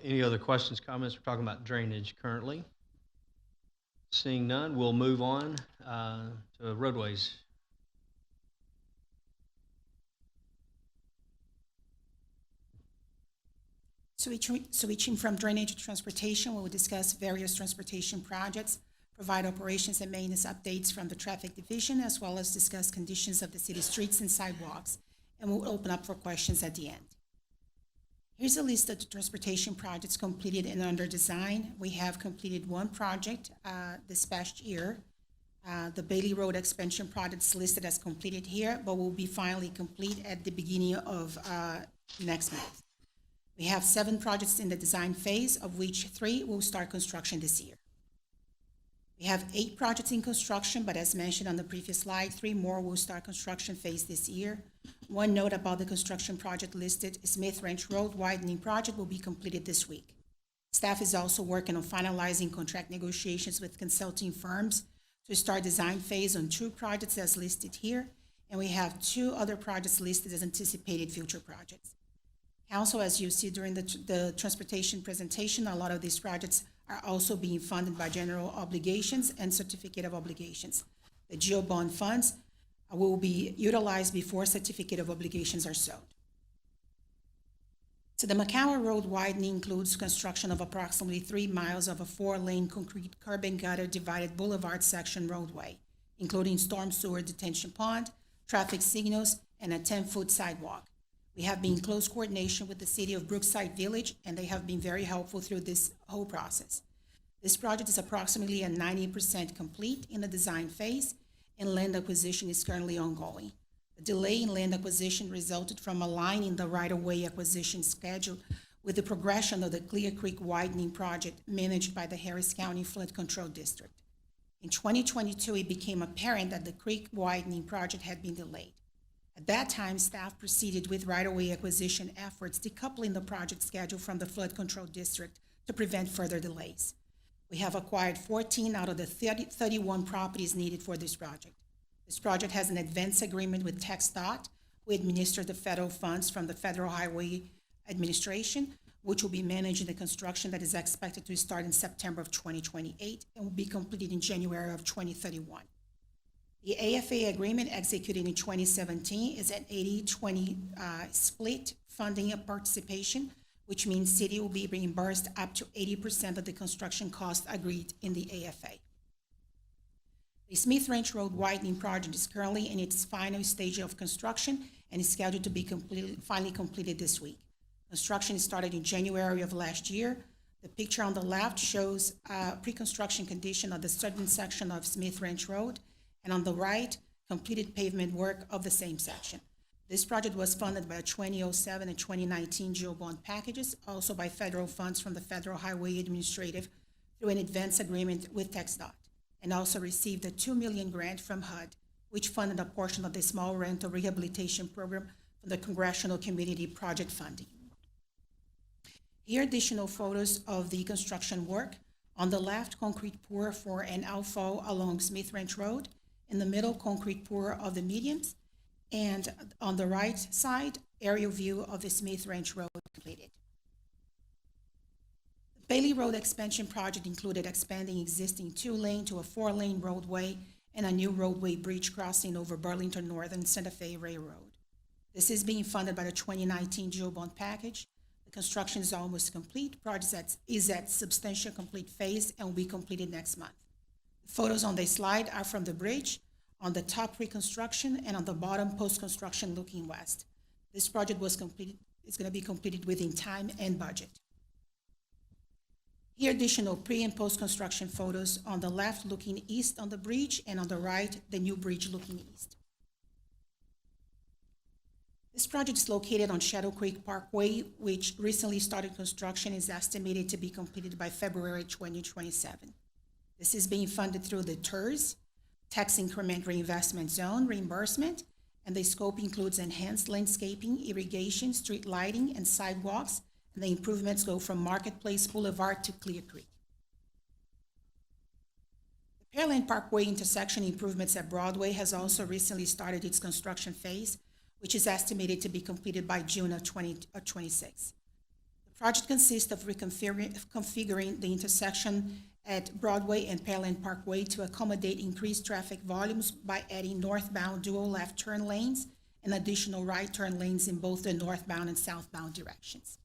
Any other questions, comments? We're talking about drainage currently. Seeing none, we'll move on to roadways. Switching from drainage to transportation, we will discuss various transportation projects, provide operations and maintenance updates from the traffic division, as well as discuss conditions of the city streets and sidewalks, and we'll open up for questions at the end. Here's a list of the transportation projects completed and under design. We have completed one project this past year. The Bailey Road expansion project is listed as completed here, but will be finally complete at the beginning of next month. We have 7 projects in the design phase, of which 3 will start construction this year. We have 8 projects in construction, but as mentioned on the previous slide, 3 more will start construction phase this year. One note about the construction project listed, Smith Ranch Road widening project will be completed this week. Staff is also working on finalizing contract negotiations with consulting firms to start design phase on 2 projects as listed here, and we have 2 other projects listed as anticipated future projects. Council, as you see during the transportation presentation, a lot of these projects are also being funded by general obligations and certificate of obligations. The GEO bond funds will be utilized before certificate of obligations are sold. So the McCower Road widening includes construction of approximately 3 miles of a 4-lane concrete curb and gutter divided boulevard section roadway, including storm sewer detention pond, traffic signals, and a 10-foot sidewalk. We have been in close coordination with the city of Brookside Village, and they have been very helpful through this whole process. This project is approximately at 90% complete in the design phase, and land acquisition is currently ongoing. The delay in land acquisition resulted from aligning the right-of-way acquisition schedule with the progression of the Clear Creek widening project managed by the Harris County Flood Control District. In 2022, it became apparent that the creek widening project had been delayed. At that time, staff proceeded with right-of-way acquisition efforts, decoupling the project schedule from the Flood Control District to prevent further delays. We have acquired 14 out of the 31 properties needed for this project. This project has an advance agreement with TxDOT, who administers the federal funds from the Federal Highway Administration, which will be managing the construction that is expected to start in September of 2028 and will be completed in January of 2031. The AFA agreement executed in 2017 is an 80-20 split funding and participation, which means city will be reimbursed up to 80% of the construction cost agreed in the AFA. The Smith Ranch Road widening project is currently in its final stage of construction and is scheduled to be finally completed this week. Construction started in January of last year. The picture on the left shows pre-construction condition of the southern section of Smith Ranch Road, and on the right, completed pavement work of the same section. This project was funded by 2007 and 2019 GEO bond packages, also by federal funds from the Federal Highway Administrative through an advance agreement with TxDOT, and also received a $2 million grant from HUD, which funded a portion of the small rental rehabilitation program from the Congressional Community Project Funding. Here are additional photos of the construction work. On the left, concrete pour for an outfall along Smith Ranch Road. In the middle, concrete pour of the medians. And on the right side, aerial view of the Smith Ranch Road completed. The Bailey Road expansion project included expanding existing 2-lane to a 4-lane roadway and a new roadway bridge crossing over Burlington Northern Santa Fe Railroad. This is being funded by the 2019 GEO bond package. The construction is almost complete. Project is at substantial complete phase and will be completed next month. The photos on this slide are from the bridge, on the top reconstruction, and on the bottom post-construction looking west. This project is going to be completed within time and budget. Here, additional pre- and post-construction photos on the left looking east on the bridge, and on the right, the new bridge looking east. This project is located on Shadow Creek Parkway, which recently started construction, is estimated to be completed by February 2027. This is being funded through the TERS, Tax Increment Reinvestment Zone reimbursement, and the scope includes enhanced landscaping, irrigation, street lighting, and sidewalks, and the improvements go from Marketplace Boulevard to Clear Creek. The Pearland Parkway intersection improvements at Broadway has also recently started its construction phase, which is estimated to be completed by June of 2026. The project consists of reconfiguring the intersection at Broadway and Pearland Parkway to accommodate increased traffic volumes by adding northbound dual left turn lanes and additional right turn lanes in both the northbound and southbound directions.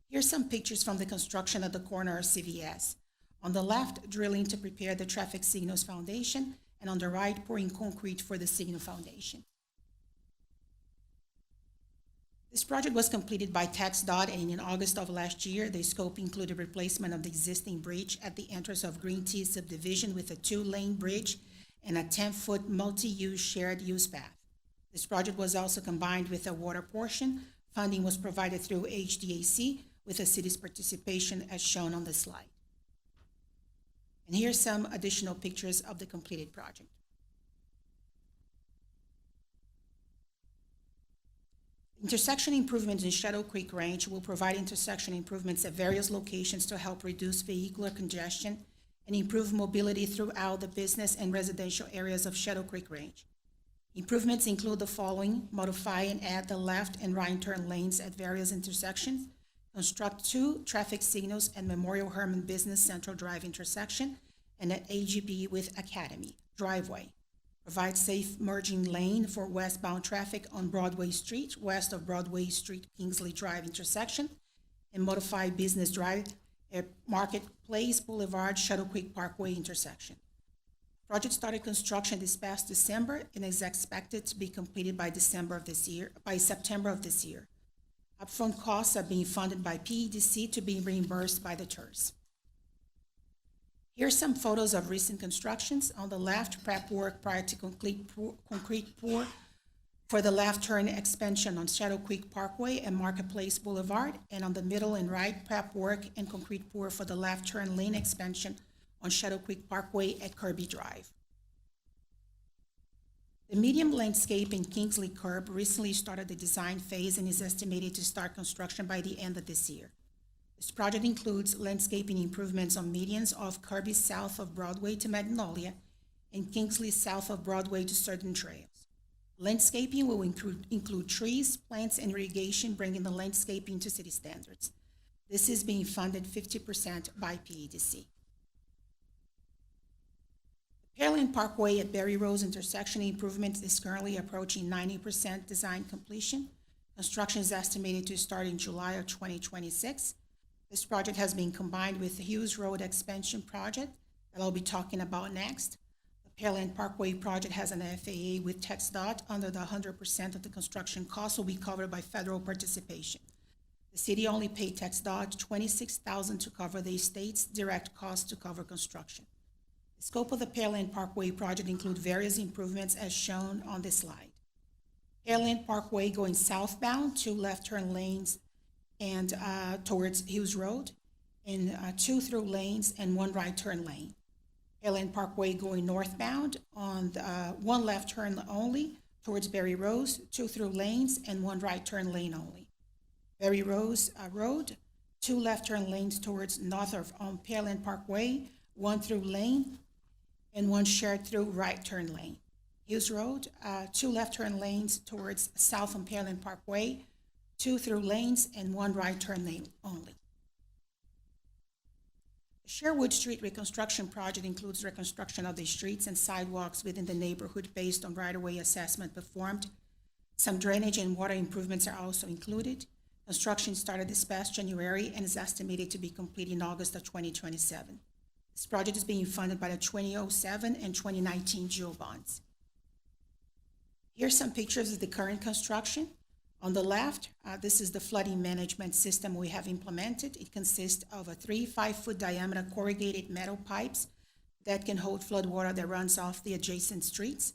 Here's some pictures from the construction at the corner of CVS. On the left, drilling to prepare the traffic signals foundation, and on the right, pouring concrete for the signal foundation. This project was completed by TxDOT, and in August of last year, the scope included replacement of the existing bridge at the entrance of Green Tea subdivision with a 2-lane bridge and a 10-foot multi-use shared use path. This project was also combined with a water portion. Funding was provided through HDAC with the city's participation as shown on the slide. And here's some additional pictures of the completed project. Intersection improvements in Shadow Creek Range will provide intersection improvements at various locations to help reduce vehicular congestion and improve mobility throughout the business and residential areas of Shadow Creek Range. Improvements include the following: modify and add the left and right turn lanes at various intersections, construct 2 traffic signals at Memorial Herman Business Central Drive intersection and at AGB with Academy Driveway, provide safe merging lane for westbound traffic on Broadway Street, west of Broadway Street Kingsley Drive intersection, and modify Business Drive at Marketplace Boulevard Shadow Creek Parkway intersection. Project started construction this past December and is expected to be completed by September of this year. Upfront costs are being funded by PEDC to be reimbursed by the TERS. Here's some photos of recent constructions. On the left, prep work prior to concrete pour for the left turn expansion on Shadow Creek Parkway and Marketplace Boulevard, and on the middle and right, prep work and concrete pour for the left turn lane expansion on Shadow Creek Parkway at Kirby Drive. The medium landscape in Kingsley Curb recently started the design phase and is estimated to start construction by the end of this year. This project includes landscaping improvements on medians off Kirby south of Broadway to Magnolia and Kingsley south of Broadway to Certain Trails. Landscaping will include trees, plants, and irrigation, bringing the landscaping to city standards. This is being funded 50% by PEDC. Pearland Parkway at Berry Rose intersection improvement is currently approaching 90% design completion. Construction is estimated to start in July of 2026. This project has been combined with the Hughes Road expansion project that I'll be talking about next. The Pearland Parkway project has an FAA with TxDOT under the 100% of the construction costs will be covered by federal participation. The city only paid TxDOT $26,000 to cover the state's direct costs to cover construction. The scope of the Pearland Parkway project includes various improvements as shown on this slide. Pearland Parkway going southbound, 2 left turn lanes and towards Hughes Road, and 2 through lanes and 1 right turn lane. Pearland Parkway going northbound on 1 left turn only towards Berry Rose, 2 through lanes and 1 right turn lane only. Berry Rose Road, 2 left turn lanes towards north on Pearland Parkway, 1 through lane and 1 shared through right turn lane. Hughes Road, 2 left turn lanes towards south on Pearland Parkway, 2 through lanes and 1 right turn lane only. The Sherwood Street reconstruction project includes reconstruction of the streets and sidewalks within the neighborhood based on right-of-way assessment performed. Some drainage and water improvements are also included. Construction started this past January and is estimated to be complete in August of 2027. This project is being funded by the 2007 and 2019 GEO bonds. Here's some pictures of the current construction. On the left, this is the flooding management system we have implemented. It consists of 3 5-foot diameter corrugated metal pipes that can hold flood water that runs off the adjacent streets.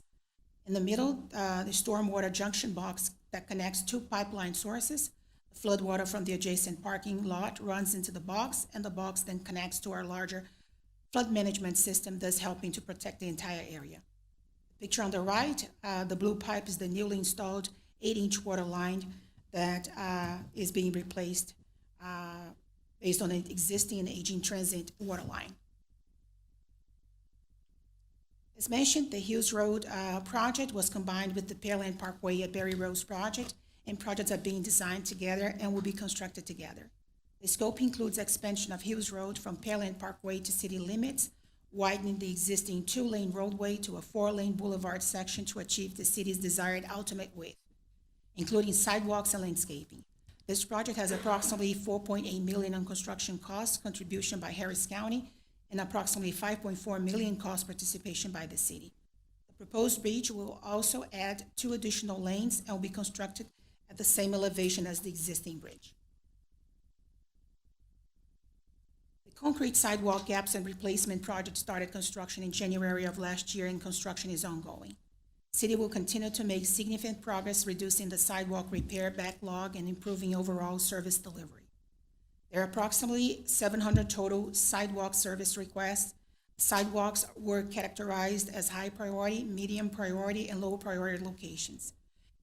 In the middle, the stormwater junction box that connects 2 pipeline sources. The flood water from the adjacent parking lot runs into the box, and the box then connects to our larger flood management system, thus helping to protect the entire area. The picture on the right, the blue pipe is the newly installed 8-inch water line that is being replaced based on an existing and aging transit water line. As mentioned, the Hughes Road project was combined with the Pearland Parkway at Berry Rose project, and projects are being designed together and will be constructed together. The scope includes expansion of Hughes Road from Pearland Parkway to city limits, widening the existing 2-lane roadway to a 4-lane boulevard section to achieve the city's desired ultimate width, including sidewalks and landscaping. This project has approximately $4.8 million on construction costs, contribution by Harris County, and approximately $5.4 million cost participation by the city. The proposed bridge will also add 2 additional lanes and will be constructed at the same elevation as the existing bridge. The concrete sidewalk gaps and replacement project started construction in January of last year, and construction is ongoing. City will continue to make significant progress reducing the sidewalk repair backlog and improving overall service delivery. There are approximately 700 total sidewalk service requests. Sidewalks were categorized as high priority, medium priority, and low priority locations.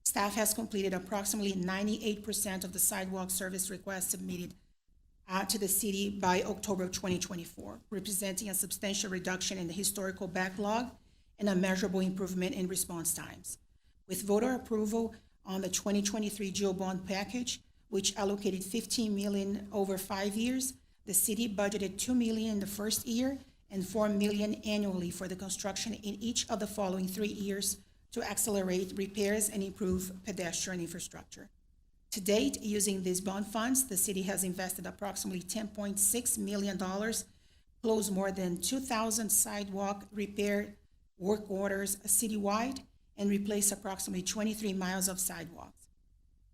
Staff has completed approximately 98% of the sidewalk service requests submitted to the city by October 2024, representing a substantial reduction in the historical backlog and a measurable improvement in response times. With voter approval on the 2023 GEO bond package, which allocated $15 million over 5 years, the city budgeted $2 million in the first year and $4 million annually for the construction in each of the following 3 years to accelerate repairs and improve pedestrian infrastructure. To date, using these bond funds, the city has invested approximately $10.6 million, closed more than 2,000 sidewalk repair work orders citywide, and replaced approximately 23 miles of sidewalks.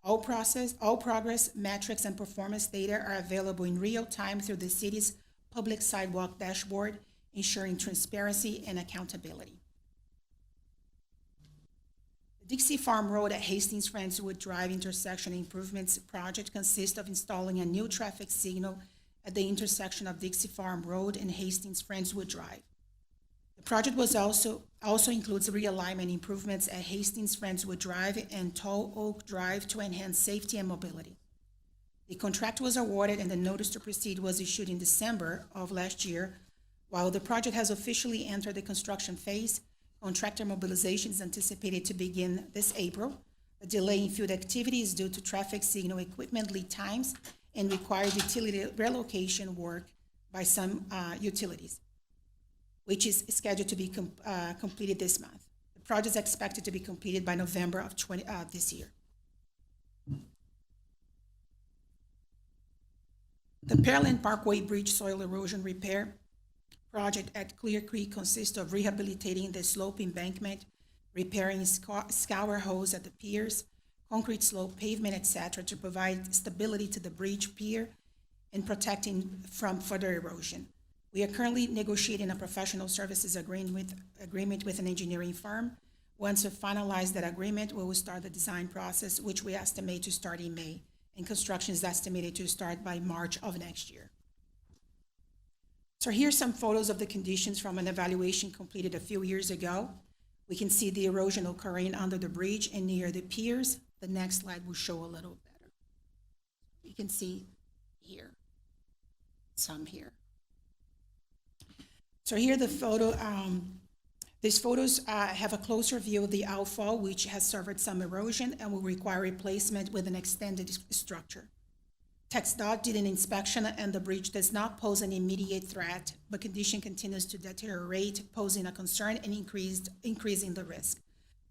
All progress metrics and performance data are available in real time through the city's public sidewalk dashboard, ensuring transparency and accountability. The Dixie Farm Road at Hastings Friendswood Drive intersection improvements project consists of installing a new traffic signal at the intersection of Dixie Farm Road and Hastings Friendswood Drive. The project also includes realignment improvements at Hastings Friendswood Drive and Tall Oak Drive to enhance safety and mobility. The contract was awarded and the notice to proceed was issued in December of last year. While the project has officially entered the construction phase, contractor mobilization is anticipated to begin this April. The delay in field activity is due to traffic signal equipment lead times and required utility relocation work by some utilities, which is scheduled to be completed this month. The project is expected to be completed by November of this year. The Pearland Parkway Bridge soil erosion repair project at Clear Creek consists of rehabilitating the slope embankment, repairing scour holes at the piers, concrete slope, pavement, etc., to provide stability to the bridge pier and protecting from further erosion. We are currently negotiating a professional services agreement with an engineering firm. Once we finalize that agreement, we will start the design process, which we estimate to start in May, and construction is estimated to start by March of next year. So here's some photos of the conditions from an evaluation completed a few years ago. We can see the erosion occurring under the bridge and near the piers. The next slide will show a little better. You can see here, some here. So here the photo, these photos have a closer view of the outfall, which has suffered some erosion and will require replacement with an extended structure. TxDOT did an inspection and the bridge does not pose an immediate threat, but condition continues to deteriorate, posing a concern and increasing the risk.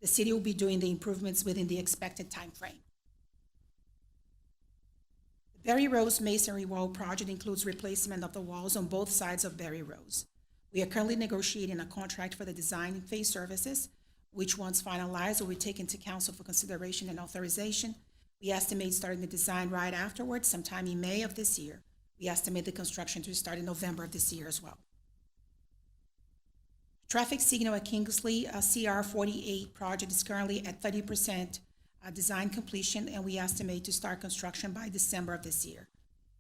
The city will be doing the improvements within the expected time frame. The Berry Rose Masonry Wall project includes replacement of the walls on both sides of Berry Rose. We are currently negotiating a contract for the design phase services, which once finalized will be taken to council for consideration and authorization. We estimate starting the design right afterwards, sometime in May of this year. We estimate the construction to start in November of this year as well. Traffic signal at Kingsley, CR 48 project is currently at 30% design completion, and we estimate to start construction by December of this year.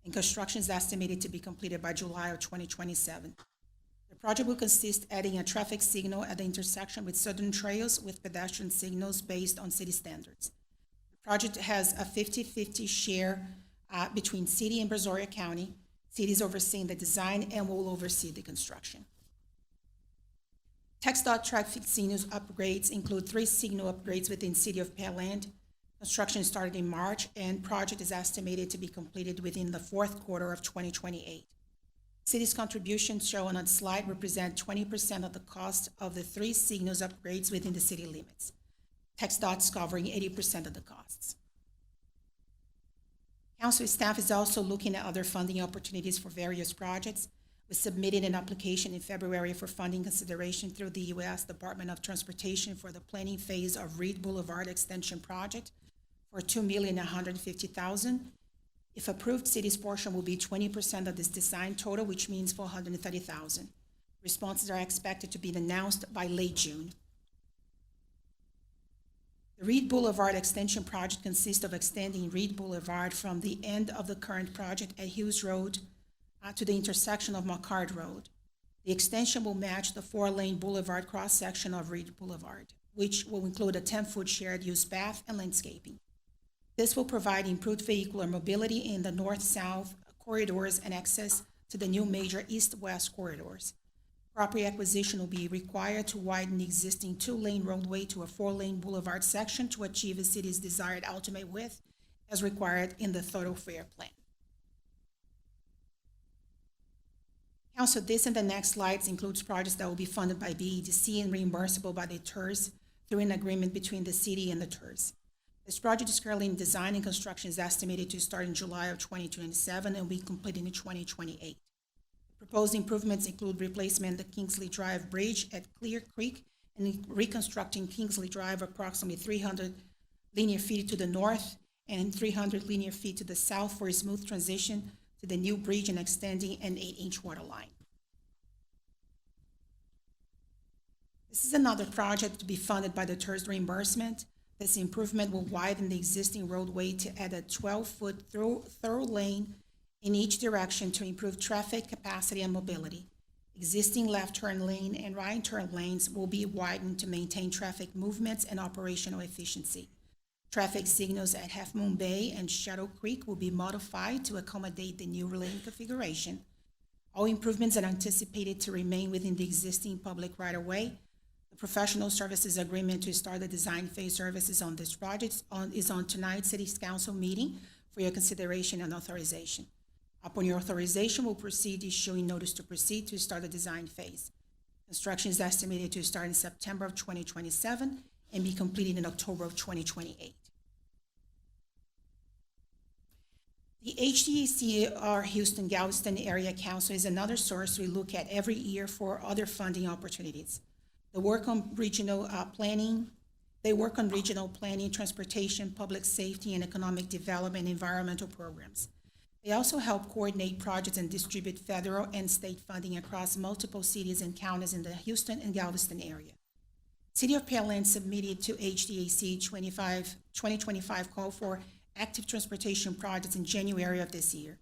And construction is estimated to be completed by July of 2027. The project will consist adding a traffic signal at the intersection with Southern Trails with pedestrian signals based on city standards. The project has a 50-50 share between city and Brazoria County. City is overseeing the design and will oversee the construction. TxDOT traffic signals upgrades include 3 signal upgrades within City of Pearland. Construction started in March and project is estimated to be completed within the 4th quarter of 2028. City's contributions shown on the slide represent 20% of the cost of the 3 signals upgrades within the city limits. TxDOT is covering 80% of the costs. Council staff is also looking at other funding opportunities for various projects. We submitted an application in February for funding consideration through the U.S. Department of Transportation for the planning phase of Reed Boulevard Extension Project for $2,150,000. If approved, city's portion will be 20% of this design total, which means $430,000. Responses are expected to be announced by late June. The Reed Boulevard Extension Project consists of extending Reed Boulevard from the end of the current project at Hughes Road to the intersection of McCard Road. The extension will match the 4-lane boulevard cross-section of Reed Boulevard, which will include a 10-foot shared use path and landscaping. This will provide improved vehicular mobility in the north-south corridors and access to the new major east-west corridors. Property acquisition will be required to widen the existing 2-lane roadway to a 4-lane boulevard section to achieve the city's desired ultimate width as required in the thoroughfare plan. Council, this and the next slides includes projects that will be funded by BEDC and reimbursable by the TERS through an agreement between the city and the TERS. This project is currently in design and construction is estimated to start in July of 2027 and will be completed in 2028. Proposed improvements include replacement of the Kingsley Drive Bridge at Clear Creek and reconstructing Kingsley Drive approximately 300 linear feet to the north and 300 linear feet to the south for a smooth transition to the new bridge and extending an 8-inch water line. This is another project to be funded by the TERS reimbursement. This improvement will widen the existing roadway to add a 12-foot thorough lane in each direction to improve traffic capacity and mobility. Existing left turn lane and right turn lanes will be widened to maintain traffic movements and operational efficiency. Traffic signals at Half Moon Bay and Shadow Creek will be modified to accommodate the new lane configuration. All improvements are anticipated to remain within the existing public right-of-way. The professional services agreement to start the design phase services on this project is on tonight's City Council meeting for your consideration and authorization. Upon your authorization, we'll proceed issuing notice to proceed to start the design phase. Construction is estimated to start in September of 2027 and be completed in October of 2028. The HDAC Houston Galveston Area Council is another source we look at every year for other funding opportunities. They work on regional planning, transportation, public safety, and economic development environmental programs. They also help coordinate projects and distribute federal and state funding across multiple cities and counties in the Houston and Galveston area. City of Pearland submitted to HDAC 2025 call for active transportation projects in January of this year.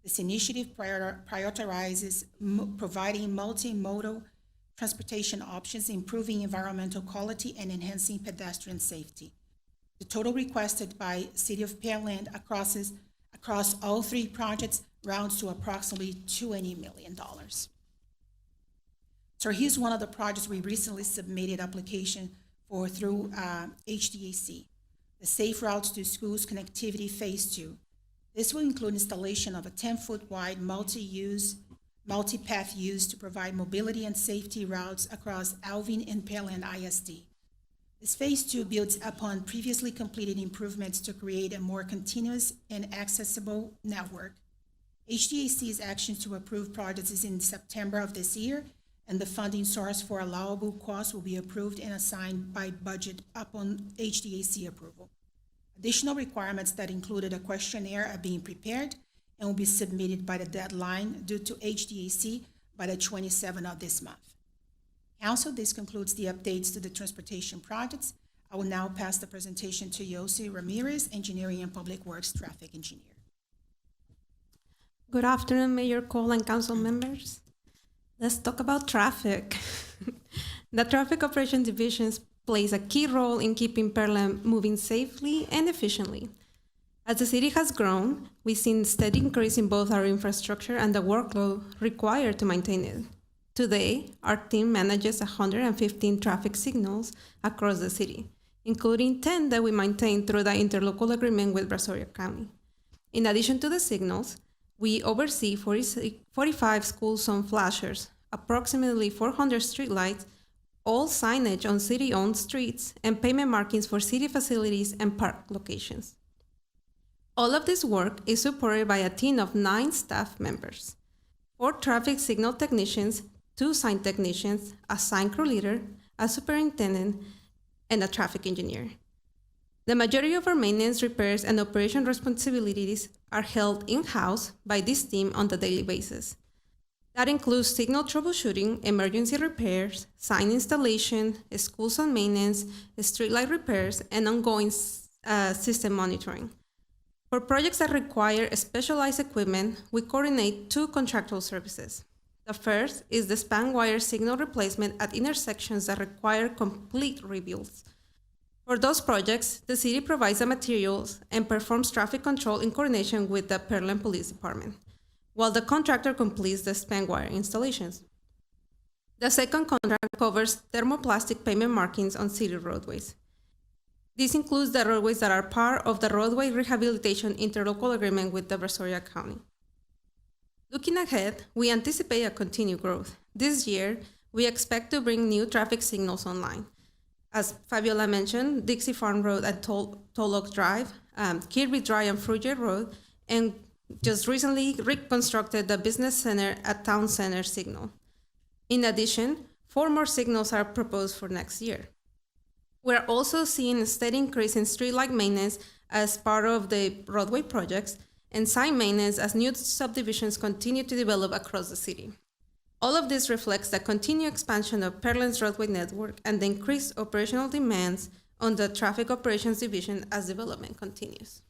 This initiative prioritizes providing multimodal transportation options, improving environmental quality, and enhancing pedestrian safety. The total requested by City of Pearland across all three projects rounds to approximately $20 million. So here's one of the projects we recently submitted application for through HDAC. The Safe Routes to Schools Connectivity Phase 2. This will include installation of a 10-foot wide multi-path use to provide mobility and safety routes across Alvin and Pearland ISD. This Phase 2 builds upon previously completed improvements to create a more continuous and accessible network. HDAC's action to approve projects is in September of this year, and the funding source for allowable costs will be approved and assigned by budget upon HDAC approval. Additional requirements that included a questionnaire are being prepared and will be submitted by the deadline due to HDAC by the 27th of this month. Council, this concludes the updates to the transportation projects. I will now pass the presentation to Yossi Ramirez, Engineering and Public Works Traffic Engineer. Good afternoon, Mayor Cole and council members. Let's talk about traffic. The Traffic Operations Division plays a key role in keeping Pearland moving safely and efficiently. As the city has grown, we've seen steady increase in both our infrastructure and the workload required to maintain it. Today, our team manages 115 traffic signals across the city, including 10 that we maintain through the interlocal agreement with Brazoria County. In addition to the signals, we oversee 45 school zone flashers, approximately 400 streetlights, all signage on city-owned streets, and pavement markings for city facilities and park locations. All of this work is supported by a team of 9 staff members, 4 traffic signal technicians, 2 sign technicians, a sign crew leader, a superintendent, and a traffic engineer. The majority of our maintenance, repairs, and operation responsibilities are held in-house by this team on a daily basis. That includes signal troubleshooting, emergency repairs, sign installation, school zone maintenance, streetlight repairs, and ongoing system monitoring. For projects that require specialized equipment, we coordinate 2 contractual services. The first is the span wire signal replacement at intersections that require complete rebuilds. For those projects, the city provides the materials and performs traffic control in coordination with the Pearland Police Department, while the contractor completes the span wire installations. The second contract covers thermoplastic pavement markings on city roadways. This includes the roadways that are part of the roadway rehabilitation interlocal agreement with the Brazoria County. Looking ahead, we anticipate a continued growth. This year, we expect to bring new traffic signals online. As Fabiola mentioned, Dixie Farm Road and Toll Oak Drive, Kirby Drive and Fruier Road, and just recently reconstructed the business center at Town Center signal. In addition, 4 more signals are proposed for next year. We're also seeing a steady increase in streetlight maintenance as part of the roadway projects and sign maintenance as new subdivisions continue to develop across the city. All of this reflects the continued expansion of Pearland's roadway network and the increased operational demands on the Traffic Operations Division as development continues.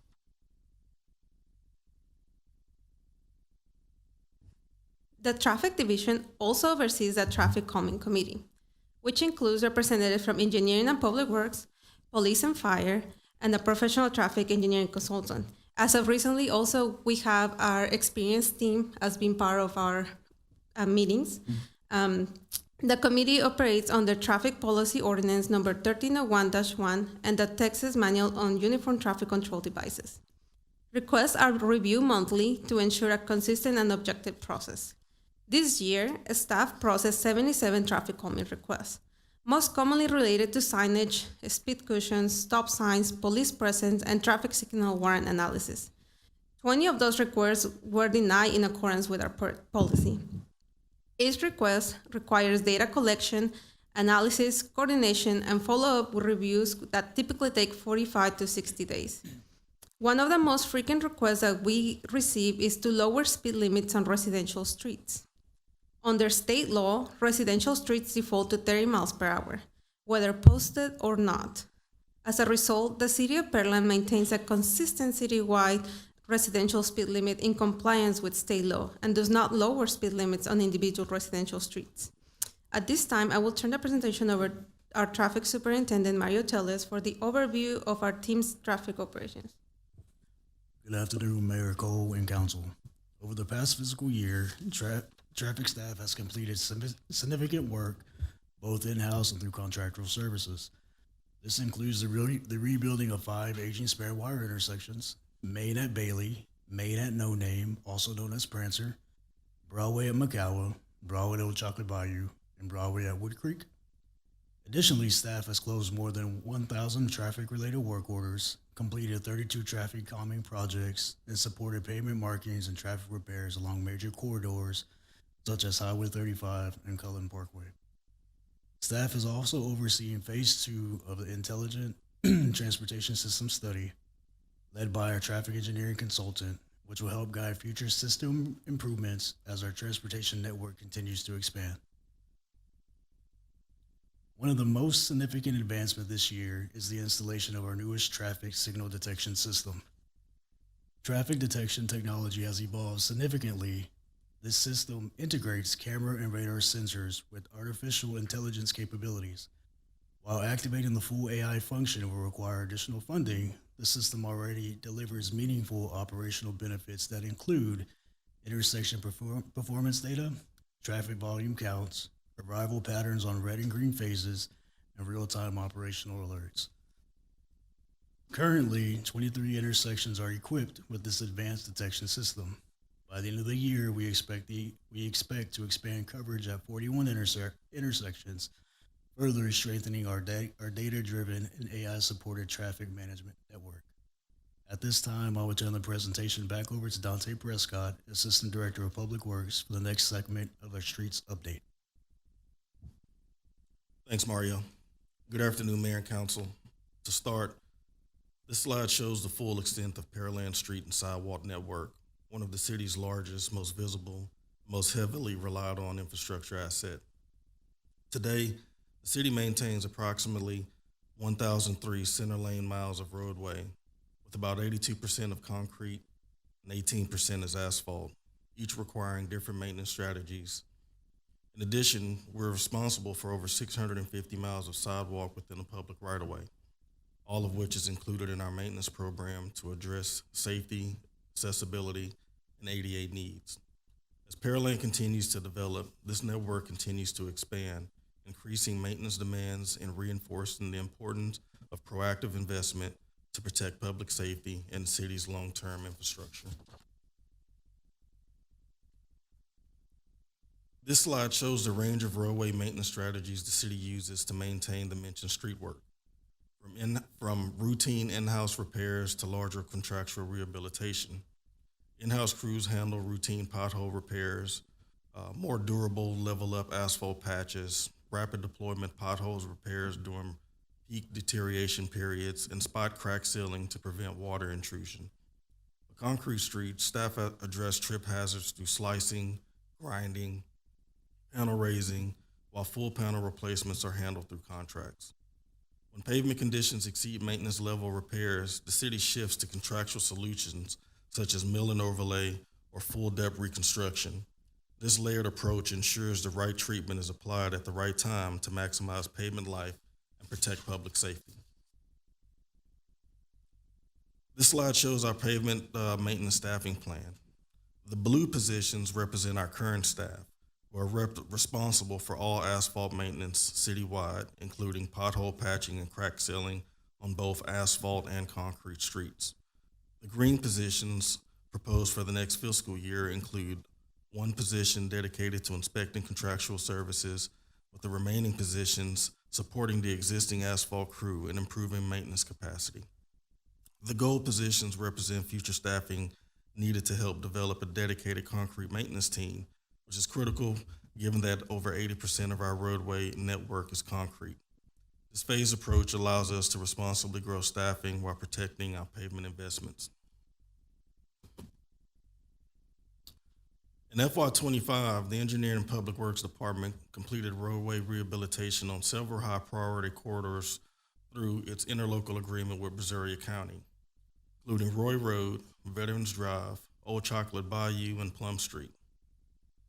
The Traffic Division also oversees the Traffic Calming Committee, which includes representatives from Engineering and Public Works, Police and Fire, and a professional traffic engineering consultant. As of recently, also, we have our experienced team as being part of our meetings. The committee operates under Traffic Policy Ordinance number 1301-1 and the Texas Manual on Uniform Traffic Control Devices. Requests are reviewed monthly to ensure a consistent and objective process. This year, staff processed 77 traffic calming requests, most commonly related to signage, speed cushions, stop signs, police presence, and traffic signal warrant analysis. 20 of those requests were denied in accordance with our policy. Each request requires data collection, analysis, coordination, and follow-up reviews that typically take 45 to 60 days. One of the most frequent requests that we receive is to lower speed limits on residential streets. Under state law, residential streets default to 30 miles per hour, whether posted or not. As a result, the City of Pearland maintains a consistent citywide residential speed limit in compliance with state law and does not lower speed limits on individual residential streets. At this time, I will turn the presentation over to our Traffic Superintendent, Mario Tellez, for the overview of our team's traffic operations. Good afternoon, Mayor Cole and Council. Over the past fiscal year, traffic staff has completed significant work, both in-house and through contractual services. This includes the rebuilding of 5 aging spare wire intersections, Main at Bailey, Main at No Name, also known as Prancer, Broadway at McCowa, Broadway at Old Chocolate Bayou, and Broadway at Wood Creek. Additionally, staff has closed more than 1,000 traffic-related work orders, completed 32 traffic calming projects, and supported pavement markings and traffic repairs along major corridors such as Highway 35 and Cullen Parkway. Staff is also overseeing Phase 2 of the Intelligent Transportation System Study, led by our traffic engineering consultant, which will help guide future system improvements as our transportation network continues to expand. One of the most significant advancements this year is the installation of our newest traffic signal detection system. Traffic detection technology has evolved significantly. This system integrates camera and radar sensors with artificial intelligence capabilities. While activating the full AI function will require additional funding, the system already delivers meaningful operational benefits that include intersection performance data, traffic volume counts, arrival patterns on red and green phases, and real-time operational alerts. Currently, 23 intersections are equipped with this advanced detection system. By the end of the year, we expect to expand coverage at 41 intersections, further strengthening our data-driven and AI-supported traffic management network. At this time, I will turn the presentation back over to Dante Prescott, Assistant Director of Public Works, for the next segment of our Streets Update. Thanks, Mario. Good afternoon, Mayor and Council. To start, this slide shows the full extent of Pearland Street and Sidewalk Network, one of the city's largest, most visible, most heavily relied on infrastructure asset. Today, the city maintains approximately 1,003 center lane miles of roadway, with about 82% of concrete and 18% is asphalt, each requiring different maintenance strategies. In addition, we're responsible for over 650 miles of sidewalk within the public right-of-way, all of which is included in our maintenance program to address safety, accessibility, and ADA needs. As Pearland continues to develop, this network continues to expand, increasing maintenance demands and reinforcing the importance of proactive investment to protect public safety and the city's long-term infrastructure. This slide shows the range of roadway maintenance strategies the city uses to maintain the mentioned street work, from routine in-house repairs to larger contractual rehabilitation. In-house crews handle routine pothole repairs, more durable level-up asphalt patches, rapid deployment potholes repairs during peak deterioration periods, and spot crack sealing to prevent water intrusion. For concrete streets, staff address trip hazards through slicing, grinding, panel raising, while full panel replacements are handled through contracts. When pavement conditions exceed maintenance level repairs, the city shifts to contractual solutions such as mill and overlay or full depth reconstruction. This layered approach ensures the right treatment is applied at the right time to maximize pavement life and protect public safety. This slide shows our pavement maintenance staffing plan. The blue positions represent our current staff, who are responsible for all asphalt maintenance citywide, including pothole patching and crack sealing on both asphalt and concrete streets. The green positions proposed for the next fiscal year include one position dedicated to inspecting contractual services, with the remaining positions supporting the existing asphalt crew and improving maintenance capacity. The gold positions represent future staffing needed to help develop a dedicated concrete maintenance team, which is critical given that over 80% of our roadway network is concrete. This phased approach allows us to responsibly grow staffing while protecting our pavement investments. In FY25, the Engineering and Public Works Department completed roadway rehabilitation on several high-priority corridors through its interlocal agreement with Brazoria County, including Roy Road, Veterans Drive, Old Chocolate Bayou, and Plum Street.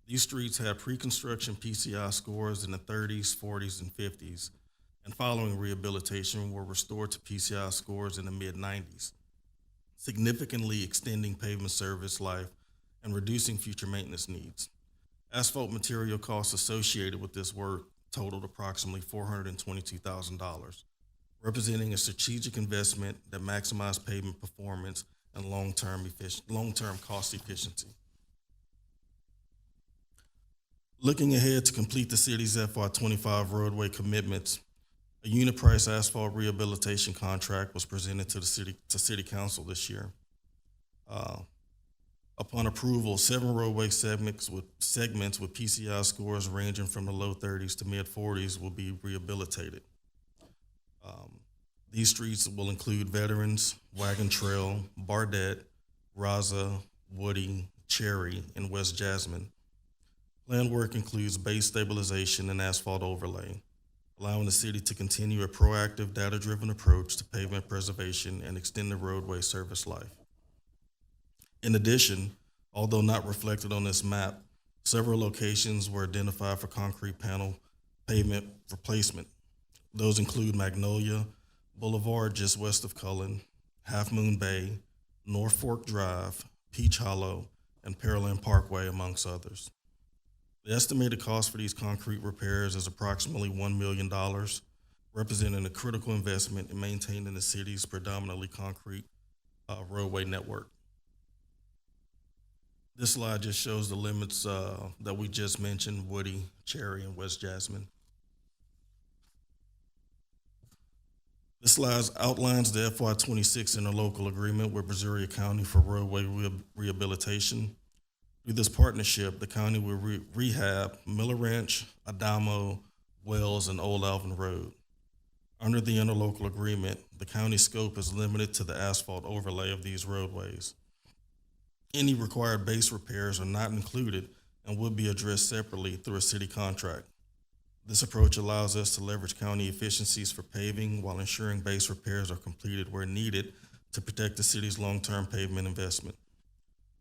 These streets had pre-construction PCI scores in the 30s, 40s, and 50s, and following rehabilitation were restored to PCI scores in the mid-90s, significantly extending pavement service life and reducing future maintenance needs. Asphalt material costs associated with this work totaled approximately $422,000, representing a strategic investment that maximized pavement performance and long-term cost efficiency. Looking ahead to complete the city's FY25 roadway commitments, a unit price asphalt rehabilitation contract was presented to City Council this year. Upon approval, 7 roadway segments with PCI scores ranging from the low 30s to mid 40s will be rehabilitated. These streets will include Veterans, Wagon Trail, Bardette, Raza, Woody, Cherry, and West Jasmine. Planned work includes base stabilization and asphalt overlay, allowing the city to continue a proactive, data-driven approach to pavement preservation and extend the roadway service life. In addition, although not reflected on this map, several locations were identified for concrete panel pavement replacement. Those include Magnolia Boulevard just west of Cullen, Half Moon Bay, North Fork Drive, Peach Hollow, and Pearland Parkway, amongst others. The estimated cost for these concrete repairs is approximately $1 million, representing a critical investment in maintaining the city's predominantly concrete roadway network. This slide just shows the limits that we just mentioned: Woody, Cherry, and West Jasmine. This slide outlines the FY26 interlocal agreement with Brazoria County for roadway rehabilitation. Through this partnership, the county will rehab Miller Ranch, Adamo, Wells, and Old Alvin Road. Under the interlocal agreement, the county scope is limited to the asphalt overlay of these roadways. Any required base repairs are not included and will be addressed separately through a city contract. This approach allows us to leverage county efficiencies for paving while ensuring base repairs are completed where needed to protect the city's long-term pavement investment.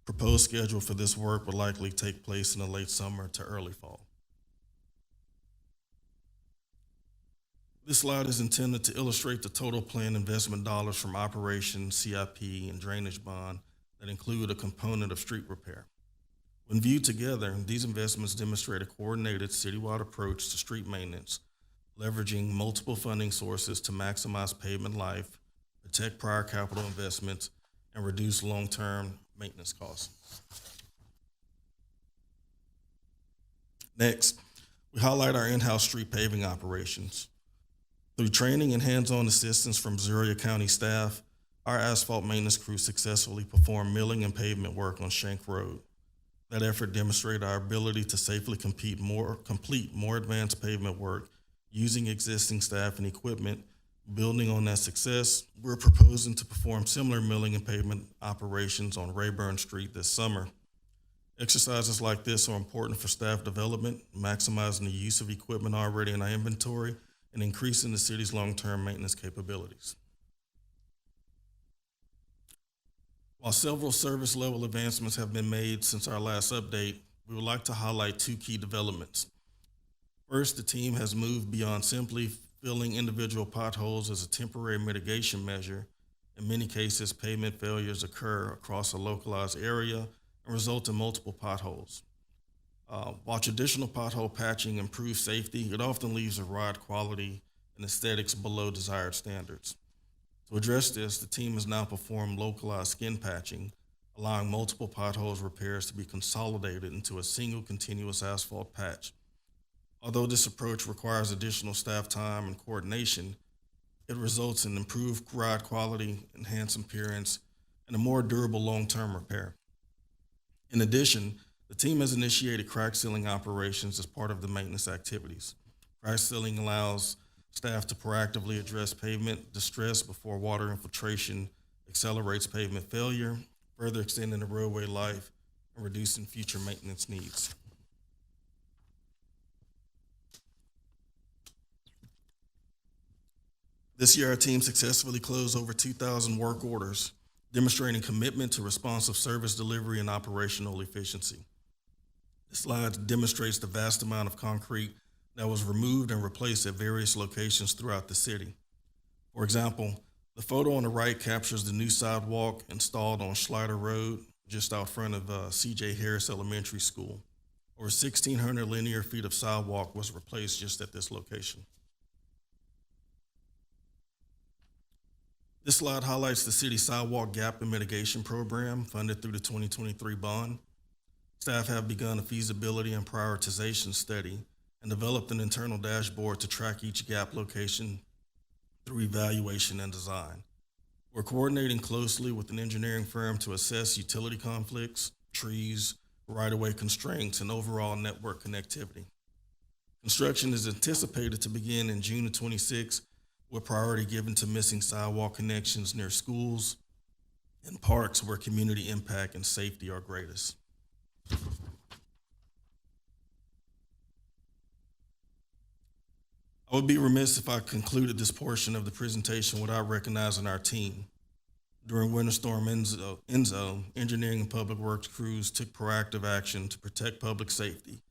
Proposed schedule for this work will likely take place in the late summer to early fall. This slide is intended to illustrate the total planned investment dollars from operations, CIP, and drainage bond that include a component of street repair. When viewed together, these investments demonstrate a coordinated citywide approach to street maintenance, leveraging multiple funding sources to maximize pavement life, protect prior capital investments, and reduce long-term maintenance costs. Next, we highlight our in-house street paving operations. Through training and hands-on assistance from Missouri County staff, our asphalt maintenance crew successfully performed milling and pavement work on Shank Road. That effort demonstrated our ability to safely complete more advanced pavement work using existing staff and equipment. Building on that success, we're proposing to perform similar milling and pavement operations on Rayburn Street this summer. Exercises like this are important for staff development, maximizing the use of equipment already in our inventory, and increasing the city's long-term maintenance capabilities. While several service level advancements have been made since our last update, we would like to highlight two key developments. First, the team has moved beyond simply filling individual potholes as a temporary mitigation measure. In many cases, pavement failures occur across a localized area and result in multiple potholes. While traditional pothole patching improves safety, it often leaves a ride quality and aesthetics below desired standards. To address this, the team has now performed localized skin patching, allowing multiple potholes repairs to be consolidated into a single continuous asphalt patch. Although this approach requires additional staff time and coordination, it results in improved ride quality, enhanced appearance, and a more durable long-term repair. In addition, the team has initiated crack sealing operations as part of the maintenance activities. Crack sealing allows staff to proactively address pavement distress before water infiltration accelerates pavement failure, further extending the roadway life and reducing future maintenance needs. This year, our team successfully closed over 2,000 work orders, demonstrating commitment to responsive service delivery and operational efficiency. This slide demonstrates the vast amount of concrete that was removed and replaced at various locations throughout the city. For example, the photo on the right captures the new sidewalk installed on Schleider Road, just out front of C.J. Harris Elementary School. Over 1,600 linear feet of sidewalk was replaced just at this location. This slide highlights the city's sidewalk gap and mitigation program funded through the 2023 bond. Staff have begun a feasibility and prioritization study and developed an internal dashboard to track each gap location through evaluation and design. We're coordinating closely with an engineering firm to assess utility conflicts, trees, right-of-way constraints, and overall network connectivity. Construction is anticipated to begin in June of 26, with priority given to missing sidewalk connections near schools and parks where community impact and safety are greatest. I would be remiss if I concluded this portion of the presentation without recognizing our team. During Winter Storm Enzo, engineering and public works crews took proactive action to protect public safety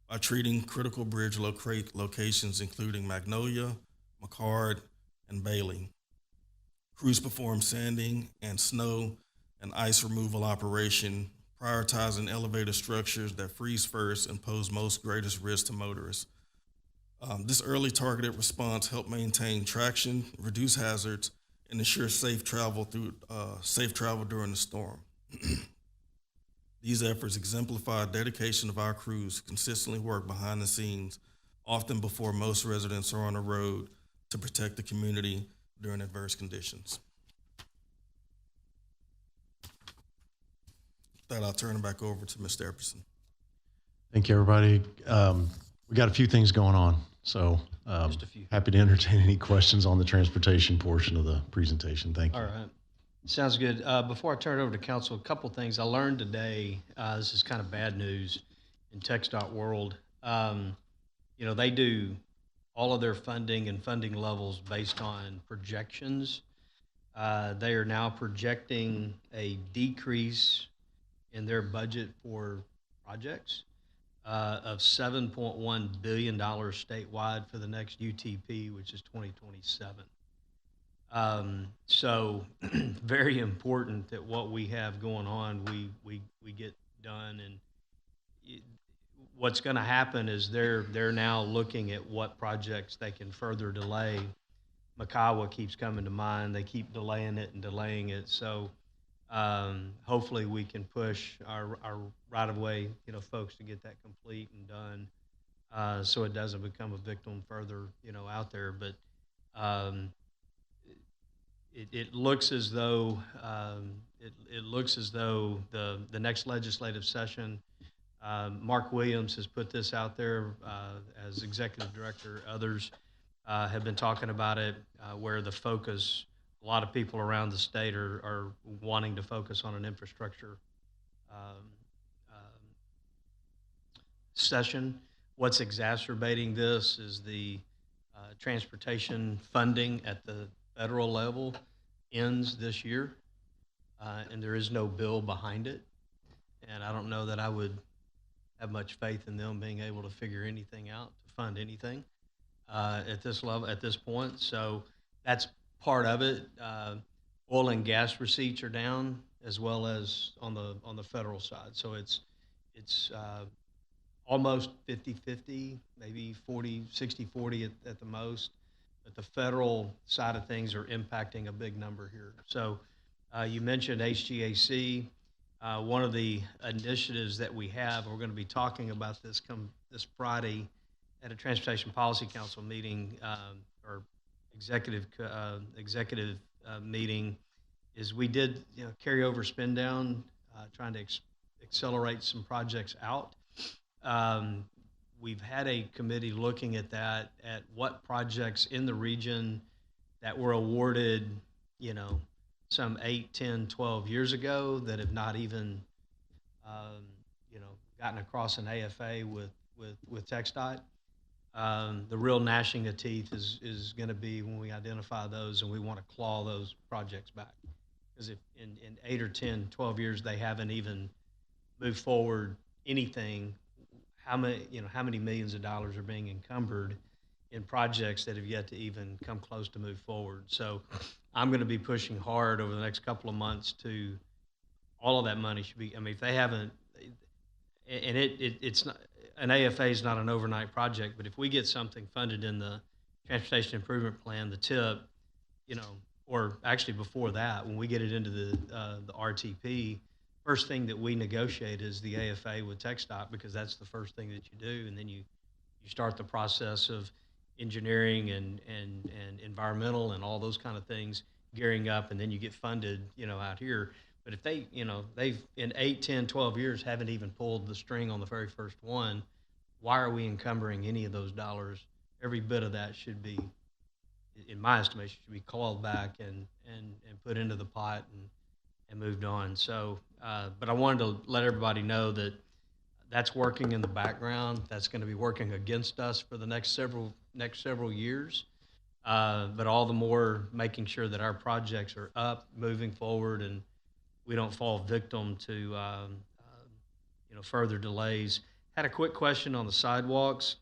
by treating critical bridge locations including Magnolia, McCard, and Bailey. Crews performed sanding and snow and ice removal operation, prioritizing elevated structures that freeze first and pose most greatest risk to motorists. This early targeted response helped maintain traction, reduce hazards, and ensure safe travel during the storm. These efforts exemplify dedication of our crews who consistently work behind the scenes, often before most residents are on the road, to protect the community during adverse conditions. With that, I'll turn it back over to Mr. Epperson. Thank you, everybody. We got a few things going on, so Just a few. happy to entertain any questions on the transportation portion of the presentation. Thank you. All right. Sounds good. Before I turn it over to council, a couple things I learned today. This is kind of bad news in TxDOT world. They do all of their funding and funding levels based on projections. They are now projecting a decrease in their budget for projects of $7.1 billion statewide for the next UTP, which is 2027. So very important that what we have going on, we get done. And what's going to happen is they're now looking at what projects they can further delay. Makawa keeps coming to mind. They keep delaying it and delaying it. So hopefully we can push our right-of-way folks to get that complete and done so it doesn't become a victim further, out there. But it looks as though the next legislative session, Mark Williams has put this out there as executive director. Others have been talking about it, where the focus, a lot of people around the state are wanting to focus on an infrastructure session. What's exacerbating this is the transportation funding at the federal level ends this year, and there is no bill behind it. And I don't know that I would have much faith in them being able to figure anything out to fund anything at this level, at this point. So that's part of it. Oil and gas receipts are down, as well as on the federal side. So it's almost 50-50, maybe 60-40 at the most. But the federal side of things are impacting a big number here. So you mentioned HGAC. One of the initiatives that we have, we're going to be talking about this this Friday at a Transportation Policy Council meeting, or executive meeting, is we did carry over spend down, trying to accelerate some projects out. We've had a committee looking at that, at what projects in the region that were awarded, some 8, 10, 12 years ago that have not even, gotten across an AFA with TxDOT. The real gnashing of teeth is going to be when we identify those and we want to claw those projects back. Because if in 8 or 10, 12 years they haven't even moved forward anything, how many millions of dollars are being encumbered in projects that have yet to even come close to move forward. So I'm going to be pushing hard over the next couple of months to, all of that money should be, if they haven't, and it's not, an AFA is not an overnight project, but if we get something funded in the Transportation Improvement Plan, the TIP, or actually before that, when we get it into the RTP, first thing that we negotiate is the AFA with TxDOT, because that's the first thing that you do, and then you start the process of engineering and environmental and all those kind of things gearing up, and then you get funded, out here. But if they, they've in 8, 10, 12 years haven't even pulled the string on the very first one, why are we encumbering any of those dollars? Every bit of that should be, in my estimation, should be called back and put into the pot and moved on. So, but I wanted to let everybody know that that's working in the background. That's going to be working against us for the next several years. But all the more making sure that our projects are up, moving forward, and we don't fall victim to further delays. Had a quick question on the sidewalks.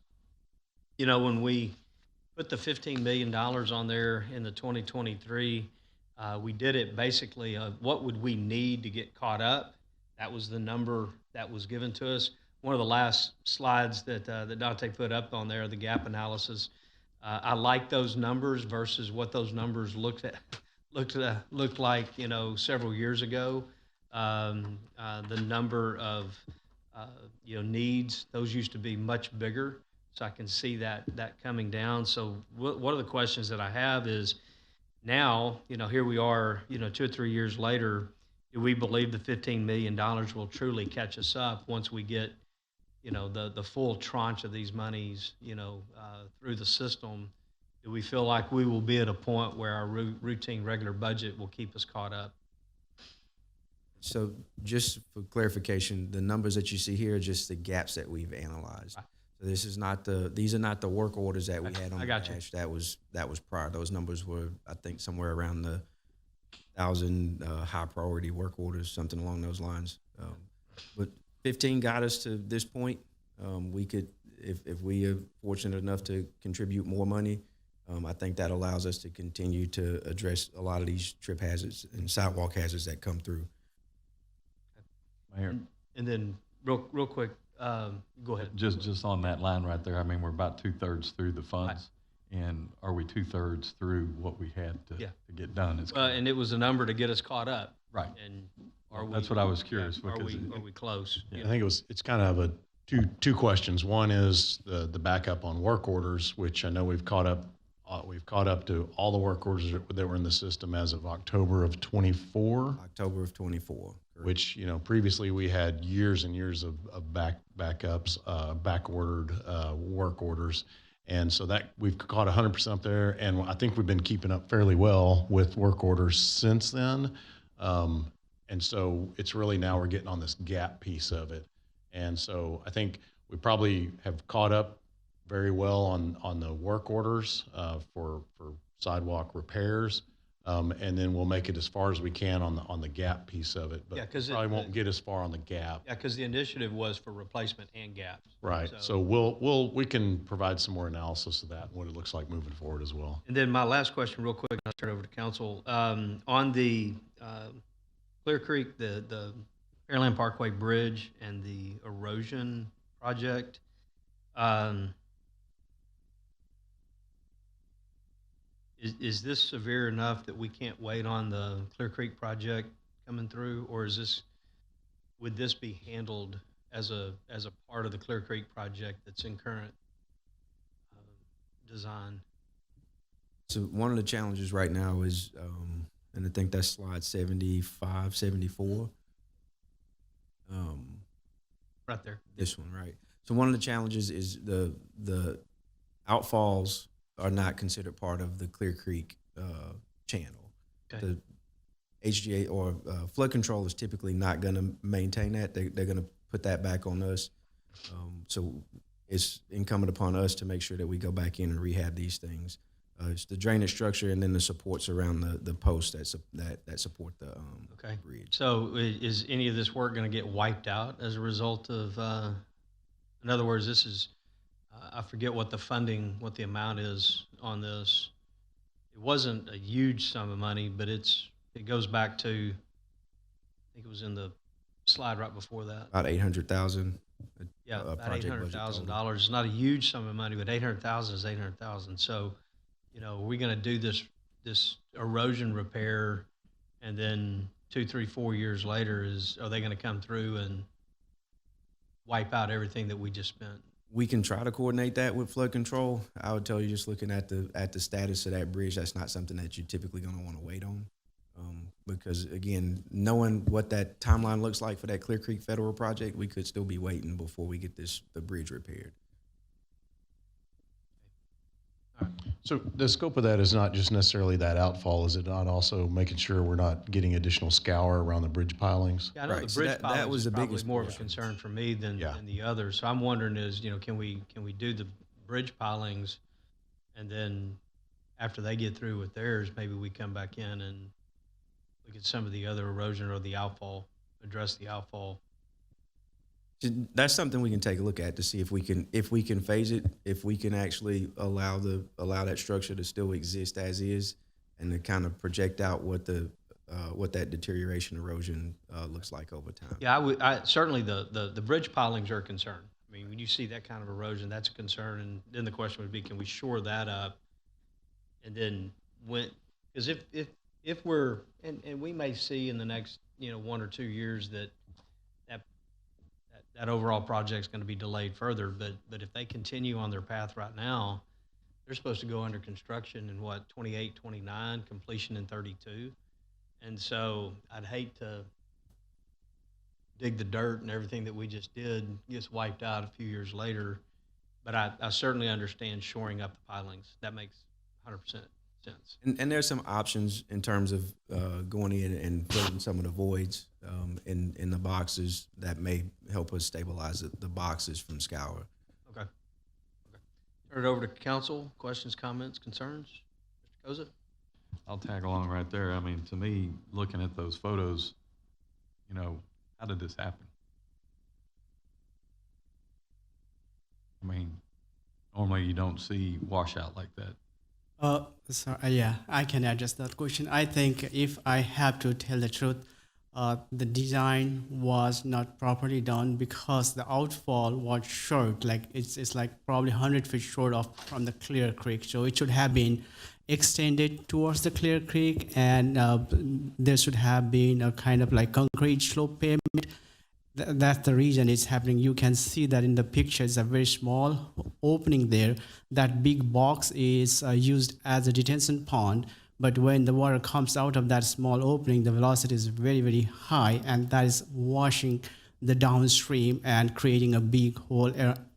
When we put the $15 million on there in the 2023, we did it basically, what would we need to get caught up? That was the number that was given to us. One of the last slides that Dante put up on there, the gap analysis, I like those numbers versus what those numbers looked like, several years ago. The number of, needs, those used to be much bigger. So I can see that coming down. So one of the questions that I have is, now, here we are, 2 or 3 years later, do we believe the $15 million will truly catch us up once we get, the full tranche of these monies, through the system? Do we feel like we will be at a point where our routine regular budget will keep us caught up? So just for clarification, the numbers that you see here are just the gaps that we've analyzed. So these are not the work orders that we had on the dash. That was prior. Those numbers were, I think, somewhere around the 1,000 high priority work orders, something along those lines. But 15 got us to this point. We could, if we are fortunate enough to contribute more money, I think that allows us to continue to address a lot of these trip hazards and sidewalk hazards that come through. Mayor. And then real quick, go ahead. Just on that line right there, we're about 2/3 through the funds. And are we 2/3 through what we had to get done? And it was a number to get us caught up. Right. And that's what I was curious. Are we close? I think it's kind of two questions. One is the backup on work orders, which I know we've caught up to all the work orders that were in the system as of October of 24. October of 24. Which, previously we had years and years of backups, back-ordered work orders. And so that we've caught 100% up there. And I think we've been keeping up fairly well with work orders since then. And so it's really now we're getting on this gap piece of it. And so I think we probably have caught up very well on the work orders for sidewalk repairs. And then we'll make it as far as we can on the gap piece of it, but Yeah, 'cause probably won't get as far on the gap. Yeah, because the initiative was for replacement and gaps. Right. So we can provide some more analysis of that and what it looks like moving forward as well. And then my last question, real quick, and I'll turn it over to council. On the Clear Creek, the Pearland Parkway Bridge and the erosion project, is this severe enough that we can't wait on the Clear Creek project coming through, or would this be handled as a part of the Clear Creek project that's in current design? So one of the challenges right now is, and I think that's slide 75, 74. Right there. This one, right. So one of the challenges is the outfalls are not considered part of the Clear Creek channel. Okay. The HGA or flood control is typically not going to maintain that. They're going to put that back on us. So it's incumbent upon us to make sure that we go back in and rehab these things. It's the drainage structure and then the supports around the posts that support the bridge. So is any of this work going to get wiped out as a result of, in other words, this is, I forget what the amount is on this. It wasn't a huge sum of money, but it goes back to, I think it was in the slide right before that. About 800,000. Yeah, about $800,000. It's not a huge sum of money, but 800,000 is 800,000. So, we're going to do this erosion repair, and then 2, 3, 4 years later, are they going to come through and wipe out everything that we just spent? We can try to coordinate that with flood control. I would tell you, just looking at the status of that bridge, that's not something that you're typically going to want to wait on. Because again, knowing what that timeline looks like for that Clear Creek Federal project, we could still be waiting before we get the bridge repaired. So the scope of that is not just necessarily that outfall. Is it not also making sure we're not getting additional scour around the bridge pilings? Yeah, I know Right, the so bridge that pilings was is the probably biggest more of a portion. concern for me than Yeah. the others. So I'm wondering is, can we do the bridge pilings, and then after they get through with theirs, maybe we come back in and look at some of the other erosion or the outfall, address the outfall. That's something we can take a look at to see if we can phase it, if we can actually allow that structure to still exist as is, and to kind of project out what that deterioration erosion looks like over time. Yeah, I certainly the bridge pilings are a concern. I mean, when you see that kind of erosion, that's a concern. And then the question would be, can we shore that up? And then because if we're, and we may see in the next 1 or 2 years that overall project's going to be delayed further. But if they continue on their path right now, they're supposed to go under construction in 28, 29, completion in 32. And so I'd hate to dig the dirt and everything that we just did gets wiped out a few years later. But I certainly understand shoring up the pilings. That makes 100% sense. And there's some options in terms of going in and filling some of the voids in the boxes that may help us stabilize the boxes from scour. Okay. Turn it over to council. Questions, comments, concerns? Mr. Koza? I'll tag along right there. I mean, to me, looking at those photos, how did this happen? I mean, normally you don't see washout like that. Yeah, I can address that question. I think if I have to tell the truth, the design was not properly done because the outfall was short. Like it's like probably 100 feet short from the Clear Creek. So it should have been extended towards the Clear Creek, and there should have been a kind of like concrete slope pavement That's the reason it's happening. You can see that in the picture, it's a very small opening there. That big box is used as a detention pond, but when the water comes out of that small opening, the velocity is very, very high, and that is washing the downstream and creating a big hole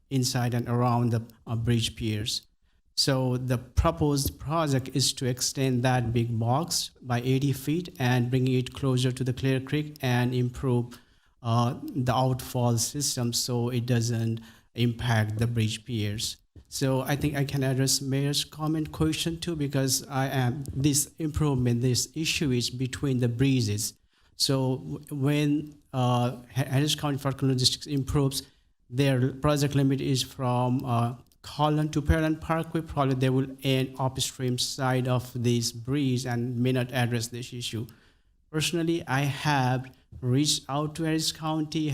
inside and around the bridge piers. So the proposed project is to extend that big box by 80 feet and bring it closer to the Clear Creek and improve the outfall system so it doesn't impact the bridge piers. So I think I can address Mayor's comment question too, because this improvement, this issue is between the bridges. So when Harris County Falcon Logistics improves, their project limit is from Holland to Pearland Parkway. Probably they will end upstream side of this bridge and may not address this issue. Personally, I have reached out to Harris County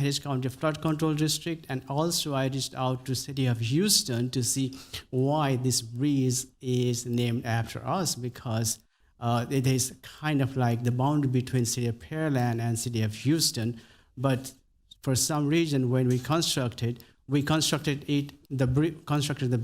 Flood Control District, and also I reached out to City of Houston to see why this bridge is named after us, because it is kind of like the boundary between City of Pearland and City of Houston. But for some reason, when we constructed the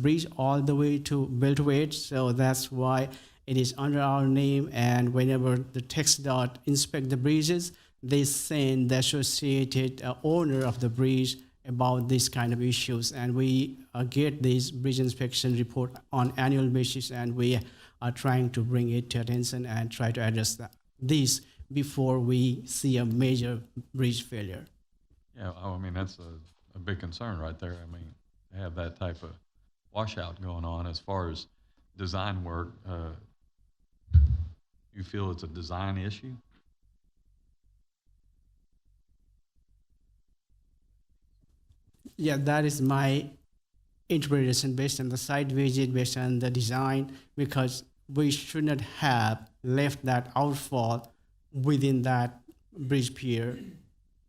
bridge all the way to Beltway, so that's why it is under our name. And whenever the TxDOT inspect the bridges, they send the associated owner of the bridge about these kind of issues, and we get this bridge inspection report on annual basis, and we are trying to bring it to attention and try to address this before we see a major bridge failure. Yeah, I mean, that's a big concern right there. I mean, to have that type of washout going on. As far as design work, you feel it's a design issue? Yeah, that is my interpretation based on the site visit, based on the design, because we should not have left that outfall within that bridge pier,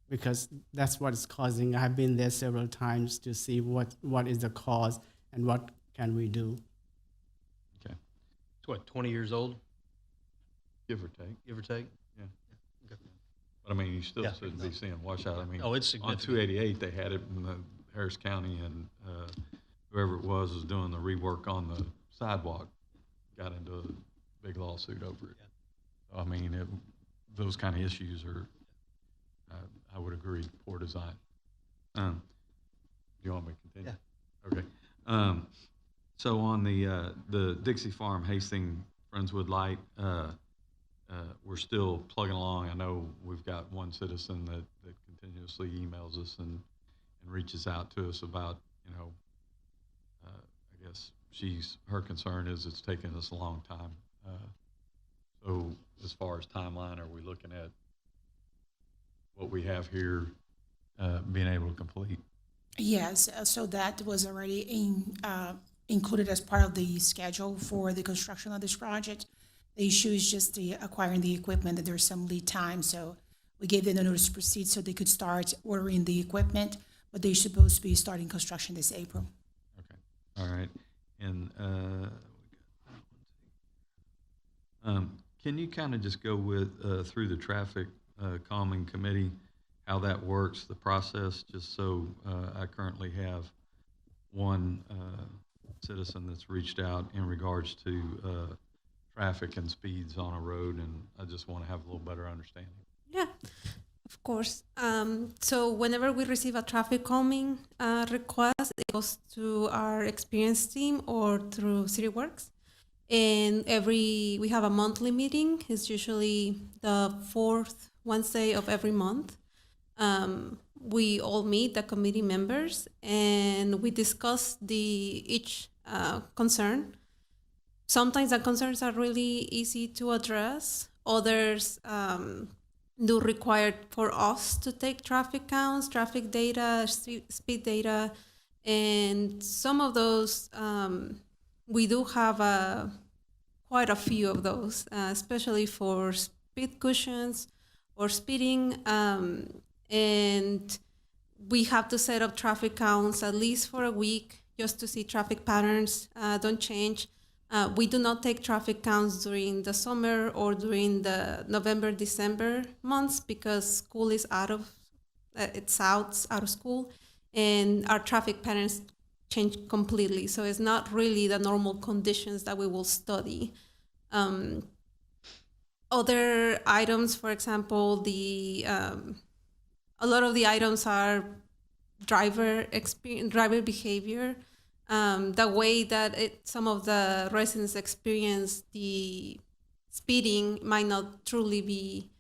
because that's what it's causing. I've been there several times to see what is the cause and what can we do. Okay. It's what, 20 years old, Give or take. give or take? Yeah. Okay. But I mean, you still Yeah. shouldn't be seeing washout. I mean, Oh, it's on significant. 288, they had it in the Harris County, and whoever it was doing the rework on the sidewalk got into a big lawsuit over it. So, I mean, those kind of issues are, I would agree, poor design. Do you want me to continue? Yeah. Okay. So on the Dixie Farm Hastings Friendswood Light, we're still plugging along. I know we've got one citizen that continuously emails us and reaches out to us about, I guess her concern is it's taken us a long time. So as far as timeline, are we looking at what we have here being able to complete? Yes, so that was already included as part of the schedule for the construction of this project. The issue is just acquiring the equipment, that there's some lead time, so we gave them a notice to proceed so they could start ordering the equipment, but they're supposed to be starting construction this April. Okay, all right. And can you kind of just go with through the traffic calming committee, how that works, the process, just so I currently have one citizen that's reached out in regards to traffic and speeds on a road, and I just want to have a little better understanding. Yeah, of course. So whenever we receive a traffic calming request, it goes to our experience team or through CityWorks. And we have a monthly meeting. It's usually the fourth Wednesday of every month. We all meet, the committee members, and we discuss each concern. Sometimes the concerns are really easy to address. Others do require for us to take traffic counts, traffic data, speed data, and some of those we do have quite a few of those, especially for speed cushions or speeding, and we have to set up traffic counts at least for a week just to see traffic patterns don't change. We do not take traffic counts during the summer or during the November, December months because school is out of it's out of school, and our traffic patterns change completely. So it's not really the normal conditions that we will study. Other items, for example, a lot of the items are driver behavior, the way that some of the residents experience the speeding might not truly be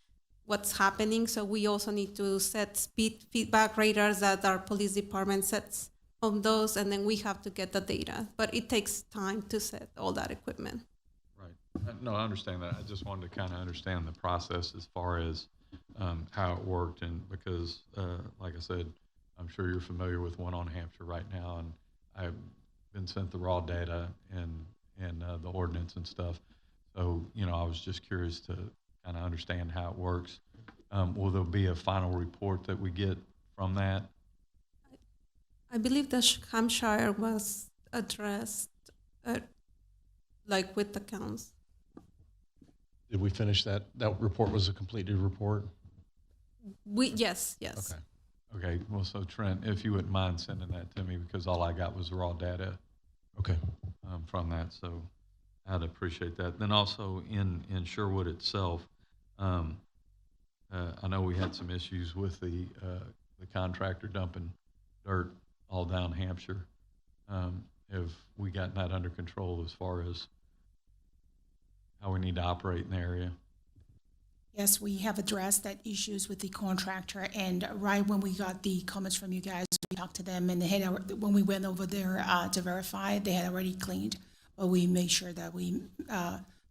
what's happening. So we also need to set speed feedback radars that our police department sets on those, and then we have to get the data. But it takes time to set all that equipment. Right. No, I understand that. I just wanted to kind of understand the process as far as how it worked, and because, like I said, I'm sure you're familiar with one on Hampshire right now, and I've been sent the raw data and the ordinance and stuff. So, I was just curious to kind of understand how it works. Will there be a final report that we get from that? I believe that Hampshire was addressed, like with the counts. Did we finish that? That report was a completed report? Yes. Okay. Well, so Trent, if you wouldn't mind sending that to me, because all I got was raw data. Okay. From that, so I'd appreciate that. Then also in Sherwood itself, I know we had some issues with the contractor dumping dirt all down Hampshire. Have we gotten that under control as far as how we need to operate in the area? Yes, we have addressed that issues with the contractor, and right when we got the comments from you guys, we talked to them, and when we went over there to verify, they had already cleaned, but we made sure that we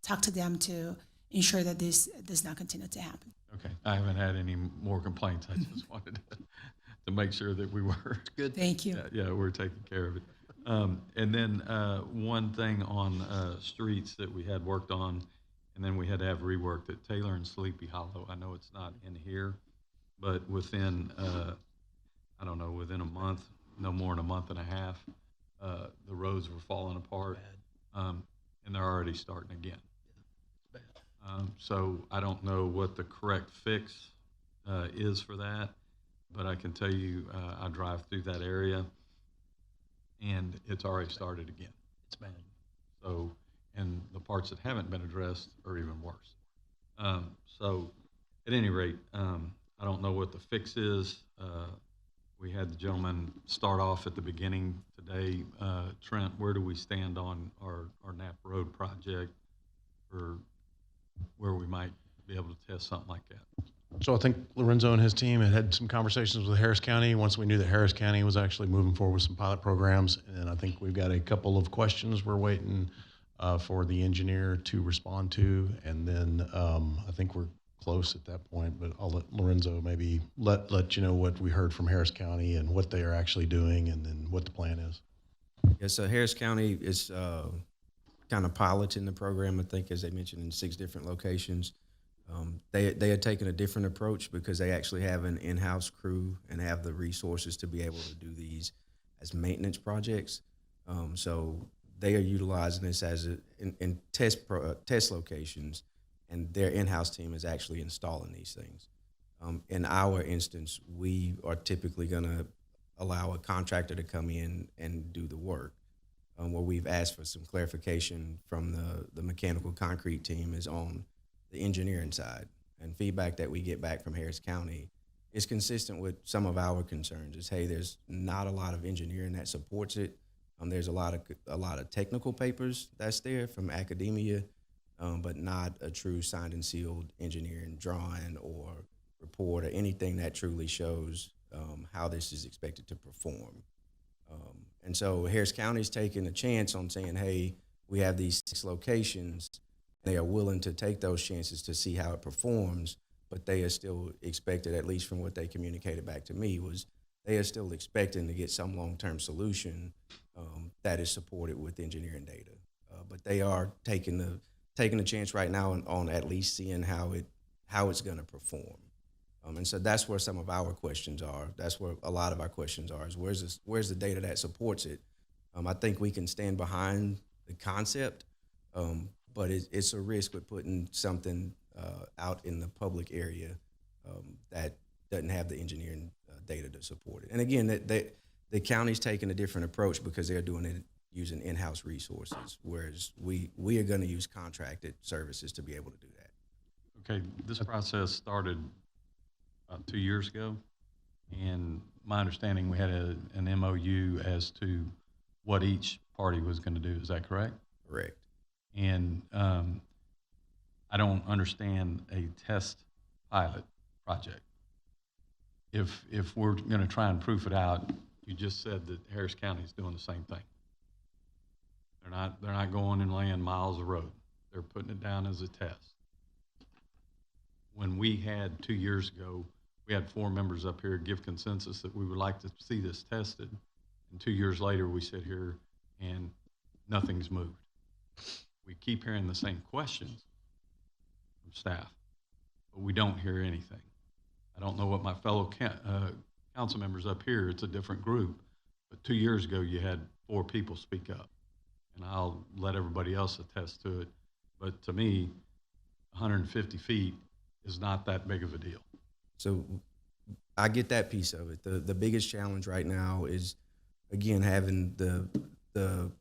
talked to them to ensure that this does not continue to happen. Okay, I haven't had any more complaints. I just wanted to make sure that we were good. Thank you. Yeah, we're taking care of it. And then one thing on streets that we had worked on, and then we had to have reworked at Taylor and Sleepy Hollow. I know it's not in here, but within, I don't know, within a month, no more than a month and a half, the roads were falling apart, and they're already starting again. So I don't know what the correct fix is for that, but I can tell you I drive through that area, and it's already started again. It's bad. So, and the parts that haven't been addressed are even worse. So at any rate, I don't know what the fix is. We had the gentleman start off at the beginning today. Trent, where do we stand on our Knapp Road project, or where we might be able to test something like that? So I think Lorenzo and his team had some conversations with Harris County once we knew that Harris County was actually moving forward with some pilot programs. And I think we've got a couple of questions we're waiting for the engineer to respond to. And then I think we're close at that point, but I'll let Lorenzo maybe let you know what we heard from Harris County and what they are actually doing, and then what the plan is. Yes, so Harris County is kind of piloting the program, I think, as they mentioned, in 6 different locations. They had taken a different approach because they actually have an in-house crew and have the resources to be able to do these as maintenance projects. So they are utilizing this as in test locations, and their in-house team is actually installing these things. In our instance, we are typically going to allow a contractor to come in and do the work. Where we've asked for some clarification from the mechanical concrete team is on the engineering side, and feedback that we get back from Harris County is consistent with some of our concerns. Is, hey, there's not a lot of engineering that supports it. There's a lot of technical papers that's there from academia, but not a true signed and sealed engineering drawing or report or anything that truly shows how this is expected to perform. And so Harris County's taking a chance on saying, hey, we have these 6 locations. They are willing to take those chances to see how it performs, but they are still expected, at least from what they communicated back to me, was they are still expecting to get some long-term solution that is supported with engineering data. But they are taking the chance right now on at least seeing how it's going to perform. And so that's where some of our questions are. That's where a lot of our questions are, is where's the data that supports it? I think we can stand behind the concept, but it's a risk with putting something out in the public area that doesn't have the engineering data to support it. And again, the county's taking a different approach because they're doing it using in-house resources, whereas we are going to use contracted services to be able to do that. Okay, this process started 2 years ago, and my understanding, we had an MOU as to what each party was going to do. Is that correct? Correct. And I don't understand a test pilot project. If we're going to try and proof it out, you just said that Harris County is doing the same thing. They're not going and laying miles of road. They're putting it down as a test. When we had 2 years ago, we had 4 members up here give consensus that we would like to see this tested. And 2 years later, we sit here and nothing's moved. We keep hearing the same questions from staff, but we don't hear anything. I don't know what my fellow council members up here, it's a different group, but 2 years ago, you had 4 people speak up. And I'll let everybody else attest to it. But to me, 150 feet is not that big of a deal. So I get that piece of it. The biggest challenge right now is, again, having the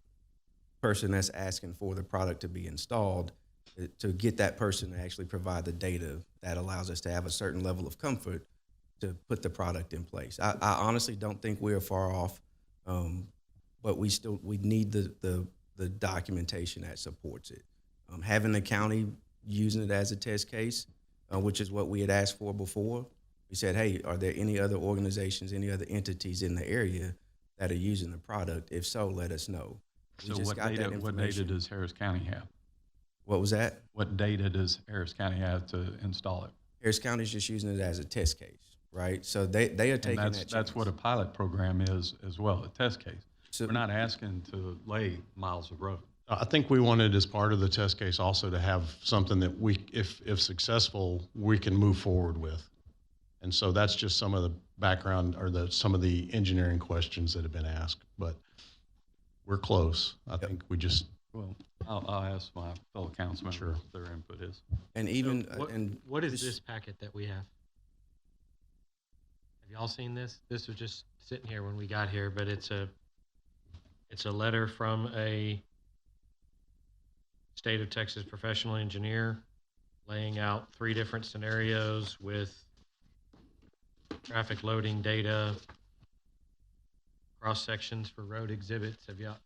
person that's asking for the product to be installed, to get that person to actually provide the data that allows us to have a certain level of comfort to put the product in place. I honestly don't think we're far off, but we need the documentation that supports it. Having the county using it as a test case, which is what we had asked for before. We said, hey, are there any other organizations, any other entities in the area that are using the product? If so, let us know. So what data does Harris County have? What was that? What data does Harris County have to install it? Harris County is just using it as a test case, right? So they are taking that chance. That's what a pilot program is as well, a test case. So we're not asking to lay miles of road. I think we wanted, as part of the test case, also to have something that we, if successful, we can move forward with. And so that's just some of the background or some of the engineering questions that have been asked. But we're close. I think we just. Well, I'll ask my fellow council members what their input is. And even what is this packet that we have? Have y'all seen this? This was just sitting here when we got here, but it's a letter from a State of Texas professional engineer laying out 3 different scenarios with traffic loading data, cross sections for road exhibits. Have y'all?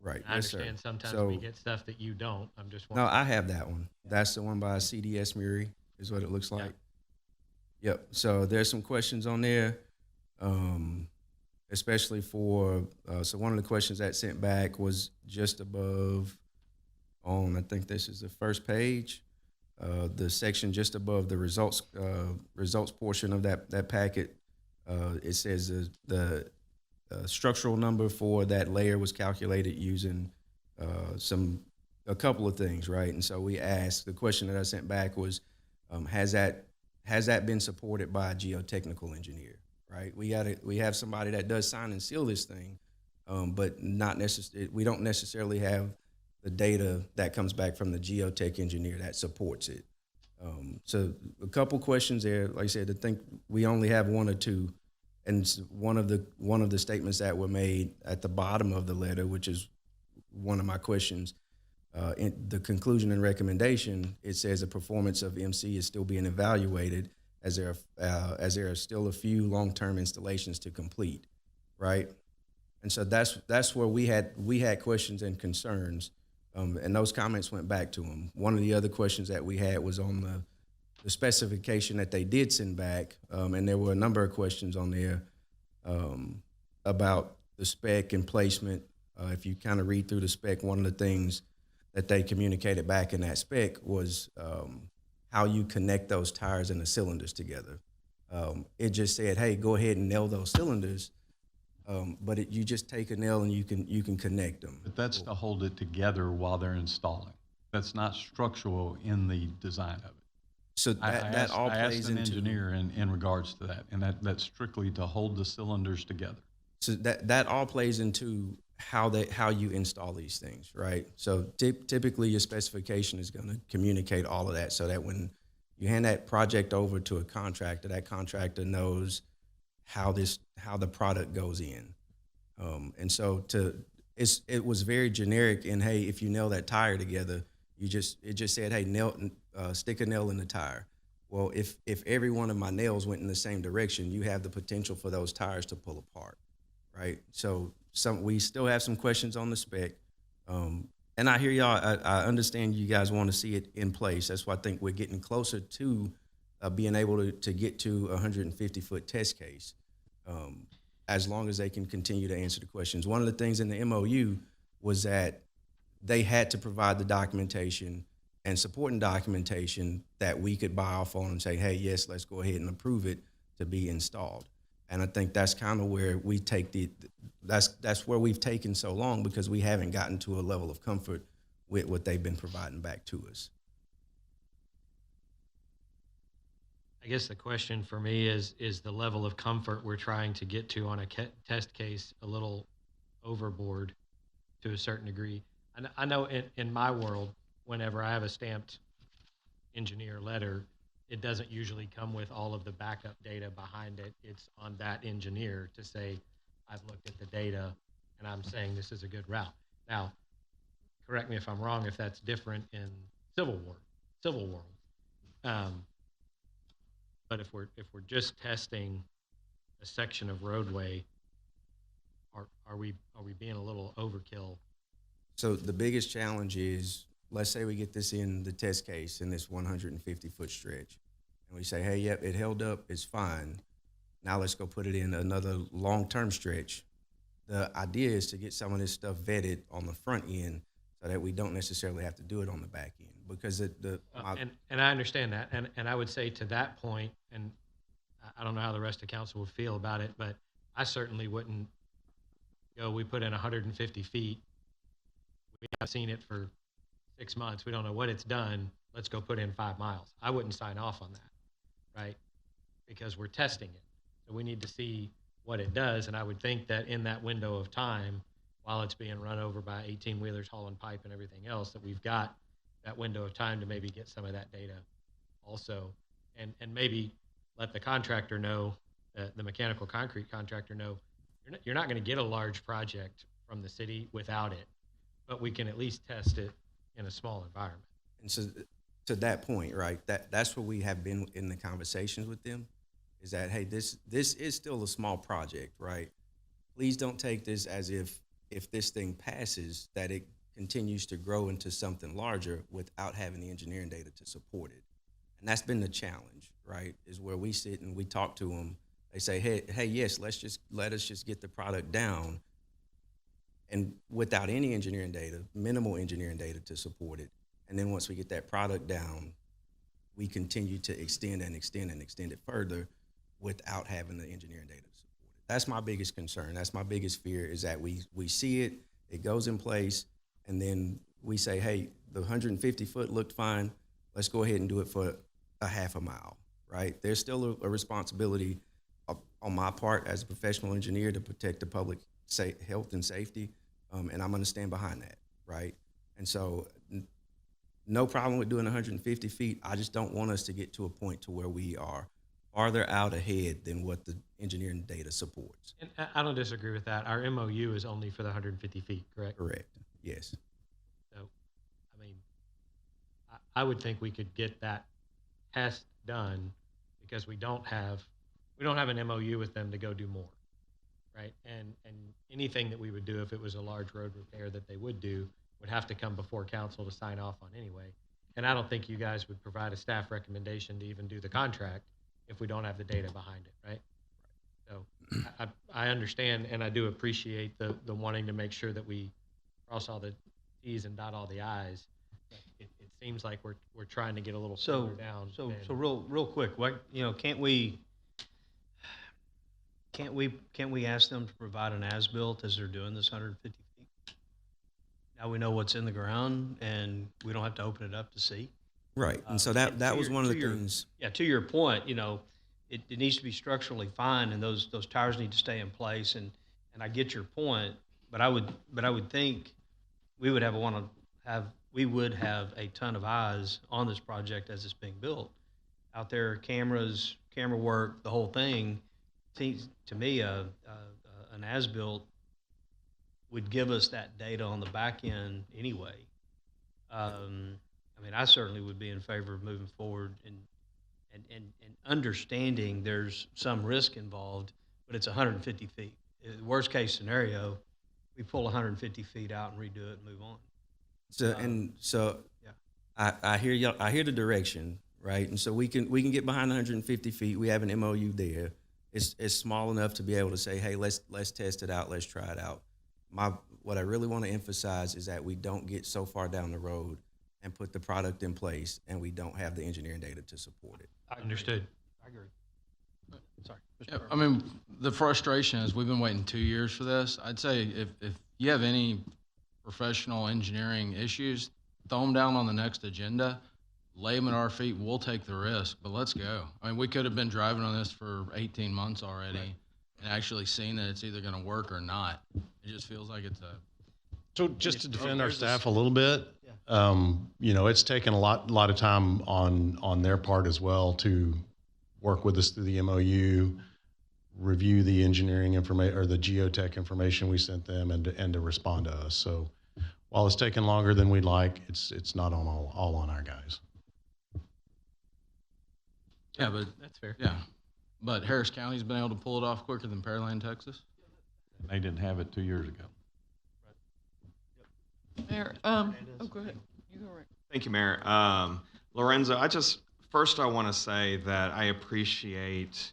Right. I Yes, understand sir. sometimes So, we get stuff that you don't. I'm just no, wondering. I have that one. That's the one by CDS Muri, is what it looks like. Yep. So there's some questions on there, especially for, so one of the questions that sent back was just above on, I think this is the first page, the section just above the results portion of that packet. It says the structural number for that layer was calculated using a couple of things, right? And so we asked, the question that I sent back was, has that been supported by a geotechnical engineer, right? We have somebody that does sign and seal this thing, but not necessarily, we don't necessarily have the data that comes back from the geotech engineer that supports it. So a couple questions there. Like I said, I think we only have 1 or 2. And one of the statements that were made at the bottom of the letter, which is one of my questions, in the conclusion and recommendation, it says the performance of MC is still being evaluated as there are still a few long-term installations to complete, right? And so that's where we had questions and concerns, and those comments went back to them. One of the other questions that we had was on the specification that they did send back, and there were a number of questions on there about the spec and placement. If you kind of read through the spec, one of the things that they communicated back in that spec was how you connect those tires and the cylinders together. It just said, hey, go ahead and nail those cylinders, but you just take a nail and you can connect them. But that's to hold it together while they're installing. That's not structural in the design of it. So that all plays into. I asked an engineer in regards to that, and that's strictly to hold the cylinders together. So that all plays into how you install these things, right? So typically your specification is going to communicate all of that, so that when you hand that project over to a contractor, that contractor knows, how the product goes in. And so it was very generic in, hey, if you nail that tire together, it just said, hey, stick a nail in the tire. Well, if every one of my nails went in the same direction, you have the potential for those tires to pull apart, right? So we still have some questions on the spec. And I hear y'all, I understand you guys want to see it in place. That's why I think we're getting closer to being able to get to a 150-foot test case, as long as they can continue to answer the questions. One of the things in the MOU was that they had to provide the documentation and supporting documentation that we could buy off on and say, hey, yes, let's go ahead and approve it to be installed. And I think that's kind of where we take that's where we've taken so long, because we haven't gotten to a level of comfort with what they've been providing back to us. I guess the question for me is the level of comfort we're trying to get to on a test case a little overboard to a certain degree. And I know in my world, whenever I have a stamped engineer letter, it doesn't usually come with all of the backup data behind it. It's on that engineer to say, I've looked at the data and I'm saying this is a good route. Now, correct me if I'm wrong, if that's different in civil world. But if we're just testing a section of roadway, are we being a little overkill? So the biggest challenge is, let's say we get this in the test case in this 150-foot stretch, and we say, hey, yep, it held up, it's fine. Now let's go put it in another long-term stretch. The idea is to get some of this stuff vetted on the front end so that we don't necessarily have to do it on the back end, because and I understand that, and I would say to that point, and I don't know how the rest of council would feel about it, but I certainly wouldn't go, we put in 150 feet, we haven't seen it for 6 months, we don't know what it's done, let's go put in 5 miles. I wouldn't sign off on that, right? Because we're testing it. So we need to see what it does, and I would think that in that window of time, while it's being run over by 18-wheelers hauling pipe and everything else, that we've got that window of time to maybe get some of that data also, and maybe let the contractor know, the mechanical concrete contractor know, you're not going to get a large project from the city without it, but we can at least test it in a small environment. And so to that point, right, that's where we have been in the conversations with them, is that, hey, this is still a small project, right? Please don't take this as if this thing passes, that it continues to grow into something larger without having the engineering data to support it. And that's been the challenge, right, is where we sit and we talk to them. They say, hey, yes, let us just get the product down, and without any engineering data, minimal engineering data to support it. And then once we get that product down, we continue to extend and extend and extend it further without having the engineering data to support it. That's my biggest concern. That's my biggest fear, is that we see it, it goes in place, and then we say, hey, the 150 foot looked fine, let's go ahead and do it for a half a mile, right? There's still a responsibility on my part as a professional engineer to protect the public health and safety, and I'm gonna stand behind that, right? And so no problem with doing 150 feet. I just don't want us to get to a point to where we are farther out ahead than what the engineering data supports. And I don't disagree with that. Our MOU is only for the 150 feet, correct? Correct, yes. So, I mean, I would think we could get that test done, because we don't have an MOU with them to go do more, right? And anything that we would do, if it was a large road repair that they would do, would have to come before council to sign off on anyway. And I don't think you guys would provide a staff recommendation to even do the contract if we don't have the data behind it, right? So I understand, and I do appreciate the wanting to make sure that we cross all the T's and dot all the I's. It seems like we're trying to get a little further down. So real quick, what, can't we ask them to provide an as-built as they're doing this 150 feet? Now we know what's in the ground, and we don't have to open it up to see. Right, and so that was one of the things. Yeah, to your point, it needs to be structurally fine, and those tires need to stay in place. And I get your point, but I would think we would have a ton of eyes on this project as it's being built. Out there, cameras, camera work, the whole thing. to me, an as-built would give us that data on the back end anyway. I mean, I certainly would be in favor of moving forward and understanding there's some risk involved, but it's 150 feet. Worst case scenario, we pull 150 feet out and redo it and move on. So I hear y'all, I hear the direction, right? And so we can get behind 150 feet. We have an MOU there. It's small enough to be able to say, hey, let's test it out, let's try it out. What I really want to emphasize is that we don't get so far down the road and put the product in place and we don't have the engineering data to support it. Understood. I agree. Sorry. Yeah, I mean, the frustration is we've been waiting 2 years for this. I'd say if you have any professional engineering issues, throw them down on the next agenda, lay them at our feet, we'll take the risk, but let's go. I mean, we could have been driving on this for 18 months already and actually seen that it's either going to work or not. It just feels like it's a... So just to defend our staff a little bit, it's taken a lot of time on their part as well to work with us through the MOU, review the engineering information or the geotech information we sent them, and to respond to us. So while it's taken longer than we'd like, it's not on all on our guys. Yeah, but That's fair. yeah, but Harris County's been able to pull it off quicker than Pearland, Texas. They didn't have it 2 years ago. Mayor, go ahead. You go right. Thank you, Mayor. Lorenzo, first I want to say that I appreciate,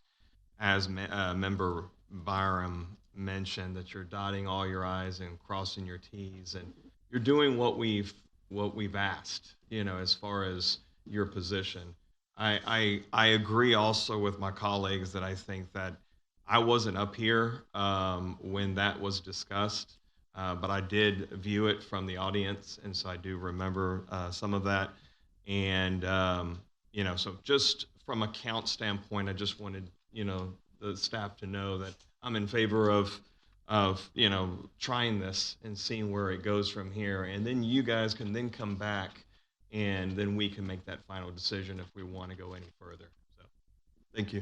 as Member Byram mentioned, that you're dotting all your I's and crossing your T's, and you're doing what we've asked, as far as your position. I agree also with my colleagues that I think that I wasn't up here when that was discussed. But I did view it from the audience, and so I do remember some of that. And, so just from a count standpoint, I just wanted, the staff to know that I'm in favor of trying this and seeing where it goes from here. And then you guys can then come back, and then we can make that final decision if we want to go any further. So, thank you.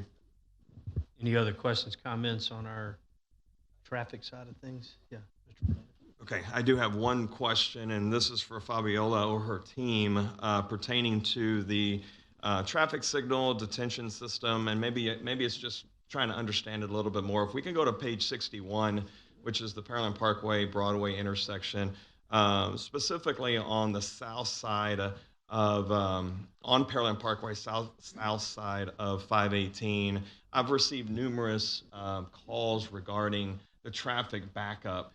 Any other questions, comments on our traffic side of things? Yeah. Okay, I do have one question, and this is for Fabiola or her team pertaining to the traffic signal detention system, and maybe it's just trying to understand it a little bit more. If we can go to page 61, which is the Pearland Parkway Broadway intersection, specifically on the south side of on Pearland Parkway, south side of 518. I've received numerous calls regarding the traffic backup.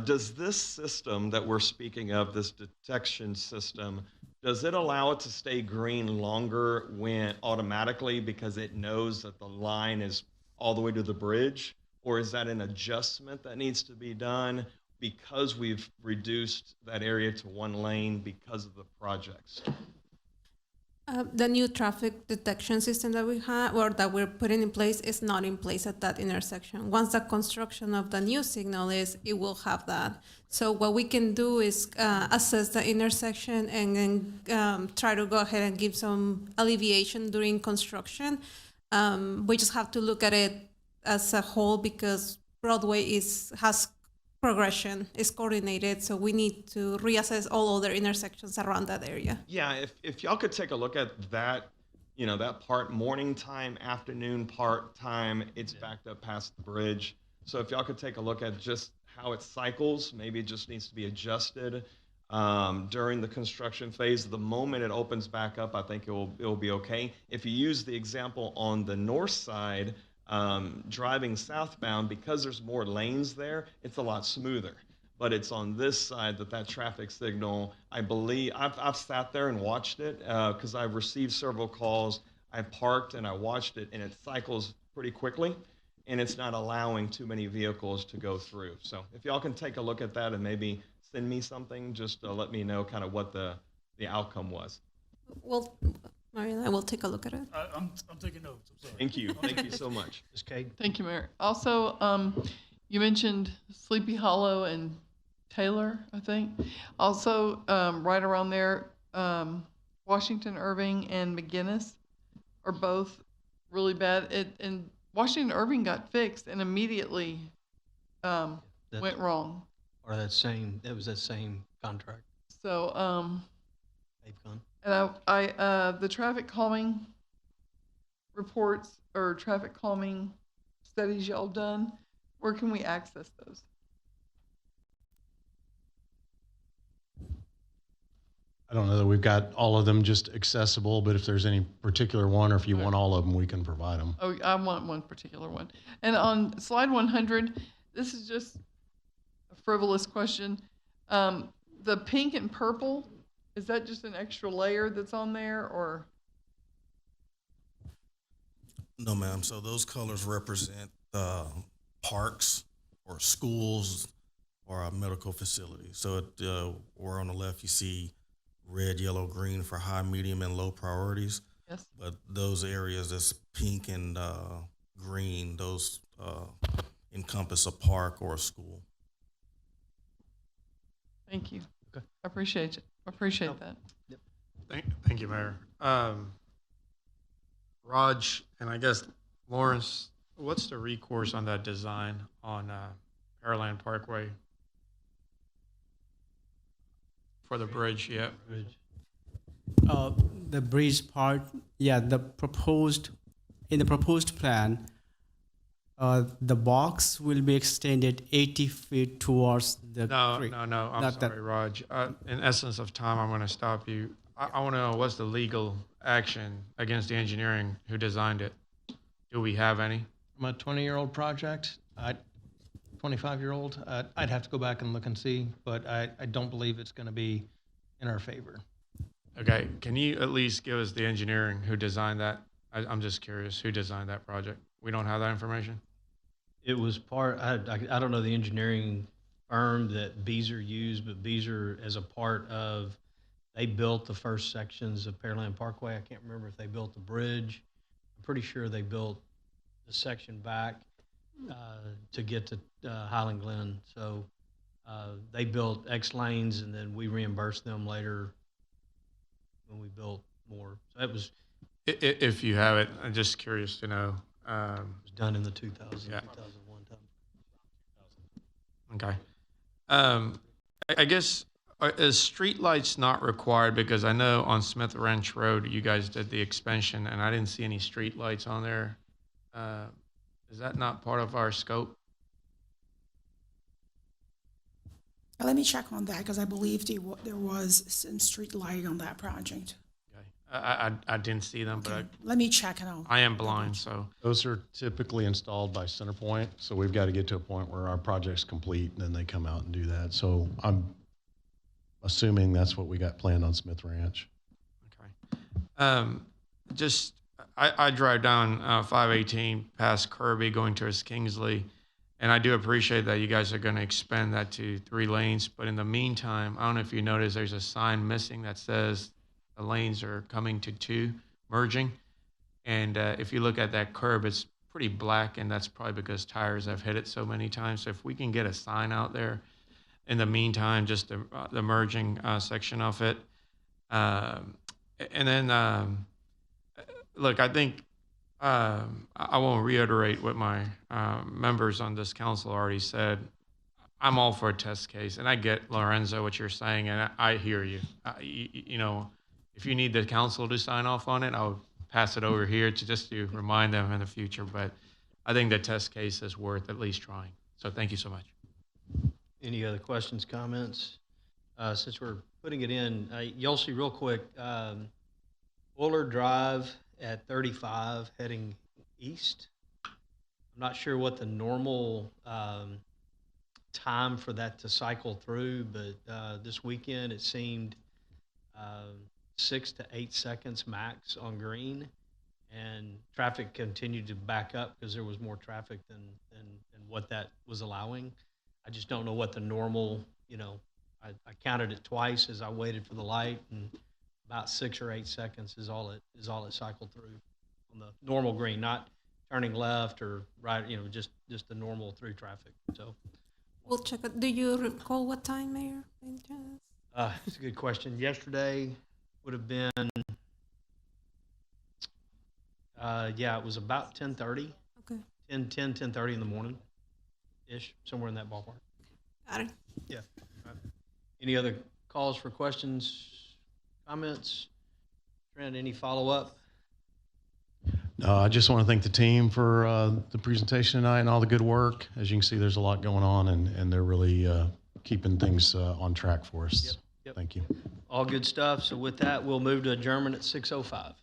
Does this system that we're speaking of, this detection system, does it allow it to stay green longer when automatically because it knows that the line is all the way to the bridge? Or is that an adjustment that needs to be done because we've reduced that area to one lane because of the projects? The new traffic detection system that we have or that we're putting in place is not in place at that intersection. Once the construction of the new signal is, it will have that. So what we can do is assess the intersection and then try to go ahead and give some alleviation during construction. We just have to look at it as a whole because Broadway has progression, is coordinated, so we need to reassess all other intersections around that area. Yeah, if y'all could take a look at that, that part, morning time, afternoon part time, it's backed up past the bridge. So if y'all could take a look at just how it cycles, maybe it just needs to be adjusted during the construction phase. The moment it opens back up, I think it will be okay. If you use the example on the north side, driving southbound, because there's more lanes there, it's a lot smoother. But it's on this side that traffic signal, I believe, I've sat there and watched it because I've received several calls. I parked and I watched it, and it cycles pretty quickly, and it's not allowing too many vehicles to go through. So if y'all can take a look at that and maybe send me something, just to let me know kind of what the outcome was. Well, Mariela, I will take a look at it. I'm taking notes. I'm sorry. Thank you. Thank you so much. Ms. Cade? Thank you, Mayor. Also, you mentioned Sleepy Hollow and Taylor, I think. Also, right around there, Washington, Irving, and McGinnis are both really bad. And Washington Irving got fixed and immediately went wrong. Or that same contract. So, AveCon. and I the traffic calming reports or traffic calming studies y'all done, where can we access those? I don't know that we've got all of them just accessible, but if there's any particular one or if you want all of them, we can provide them. Oh, I want one particular one. And on slide 100, this is just a frivolous question. The pink and purple, is that just an extra layer that's on there, or? No, ma'am. So those colors represent parks or schools or medical facilities. So or on the left, you see red, yellow, green for high, medium, and low priorities. Yes. But those areas that's pink and green, those encompass a park or a school. Thank you. Okay. I appreciate it. I appreciate that. Yep. Thank you, Mayor. Raj, and I guess Lawrence, what's the recourse on that design on Pearland Parkway? For the bridge, yeah. The bridge part, yeah, in the proposed plan, the box will be extended 80 feet towards the creek. No, I'm sorry, Raj. In essence of time, I'm going to stop you. I want to know what's the legal action against the engineering who designed it? Do we have any? From a 20-year-old project, 25-year-old, I'd have to go back and look and see, but I don't believe it's going to be in our favor. Okay, can you at least give us the engineering who designed that? I'm just curious, who designed that project? We don't have that information? It was I don't know the engineering firm that Beazer used, but Beazer as a part of, they built the first sections of Pearland Parkway. I can't remember if they built the bridge. I'm pretty sure they built the section back to get to Highland Glen. So they built X lanes, and then we reimbursed them later when we built more. So it was. If you have it, I'm just curious to know. It was done in the 2000, Yeah. 2001 time. Okay. I guess, is street lights not required? Because I know on Smith Ranch Road, you guys did the expansion, and I didn't see any street lights on there. Is that not part of our scope? Let me check on that, because I believe there was some street lighting on that project. I didn't see them, but Let me check and I am blind, so. Those are typically installed by CenterPoint, so we've got to get to a point where our project's complete, and then they come out and do that. So I'm assuming that's what we got planned on Smith Ranch. I drive down 518 past Kirby going towards Kingsley, and I do appreciate that you guys are going to expand that to 3 lanes. But in the meantime, I don't know if you noticed, there's a sign missing that says the lanes are coming to 2, merging. And if you look at that curb, it's pretty black, and that's probably because tires have hit it so many times. So if we can get a sign out there in the meantime, just the merging section of it. And then, look, I think I won't reiterate what my members on this council already said. I'm all for a test case, and I get, Lorenzo, what you're saying, and I hear you. You know, if you need the council to sign off on it, I'll pass it over here to remind them in the future. But I think the test case is worth at least trying. So thank you so much. Any other questions, comments? Since we're putting it in, y'all see real quick, Euler Drive at 35 heading east. I'm not sure what the normal time for that to cycle through, but this weekend it seemed 6 to 8 seconds max on green, and traffic continued to back up because there was more traffic than what that was allowing. I just don't know what the normal, I counted it twice as I waited for the light, and about 6 or 8 seconds is all it cycled through on the normal green, not turning left or right, just the normal through traffic. So We'll check it. Do you recall what time, Mayor? it's a good question. Yesterday would have been, it was about 10:30. Okay. 10:30 in the morning-ish, somewhere in that ballpark. Got it. Yeah. All right. Any other calls for questions, comments? Trent, any follow-up? No, I just want to thank the team for the presentation tonight and all the good work. As you can see, there's a lot going on, and they're really keeping things on track for us. Yep. Thank you. All good stuff. So with that, we'll move to adjournment at 6:05.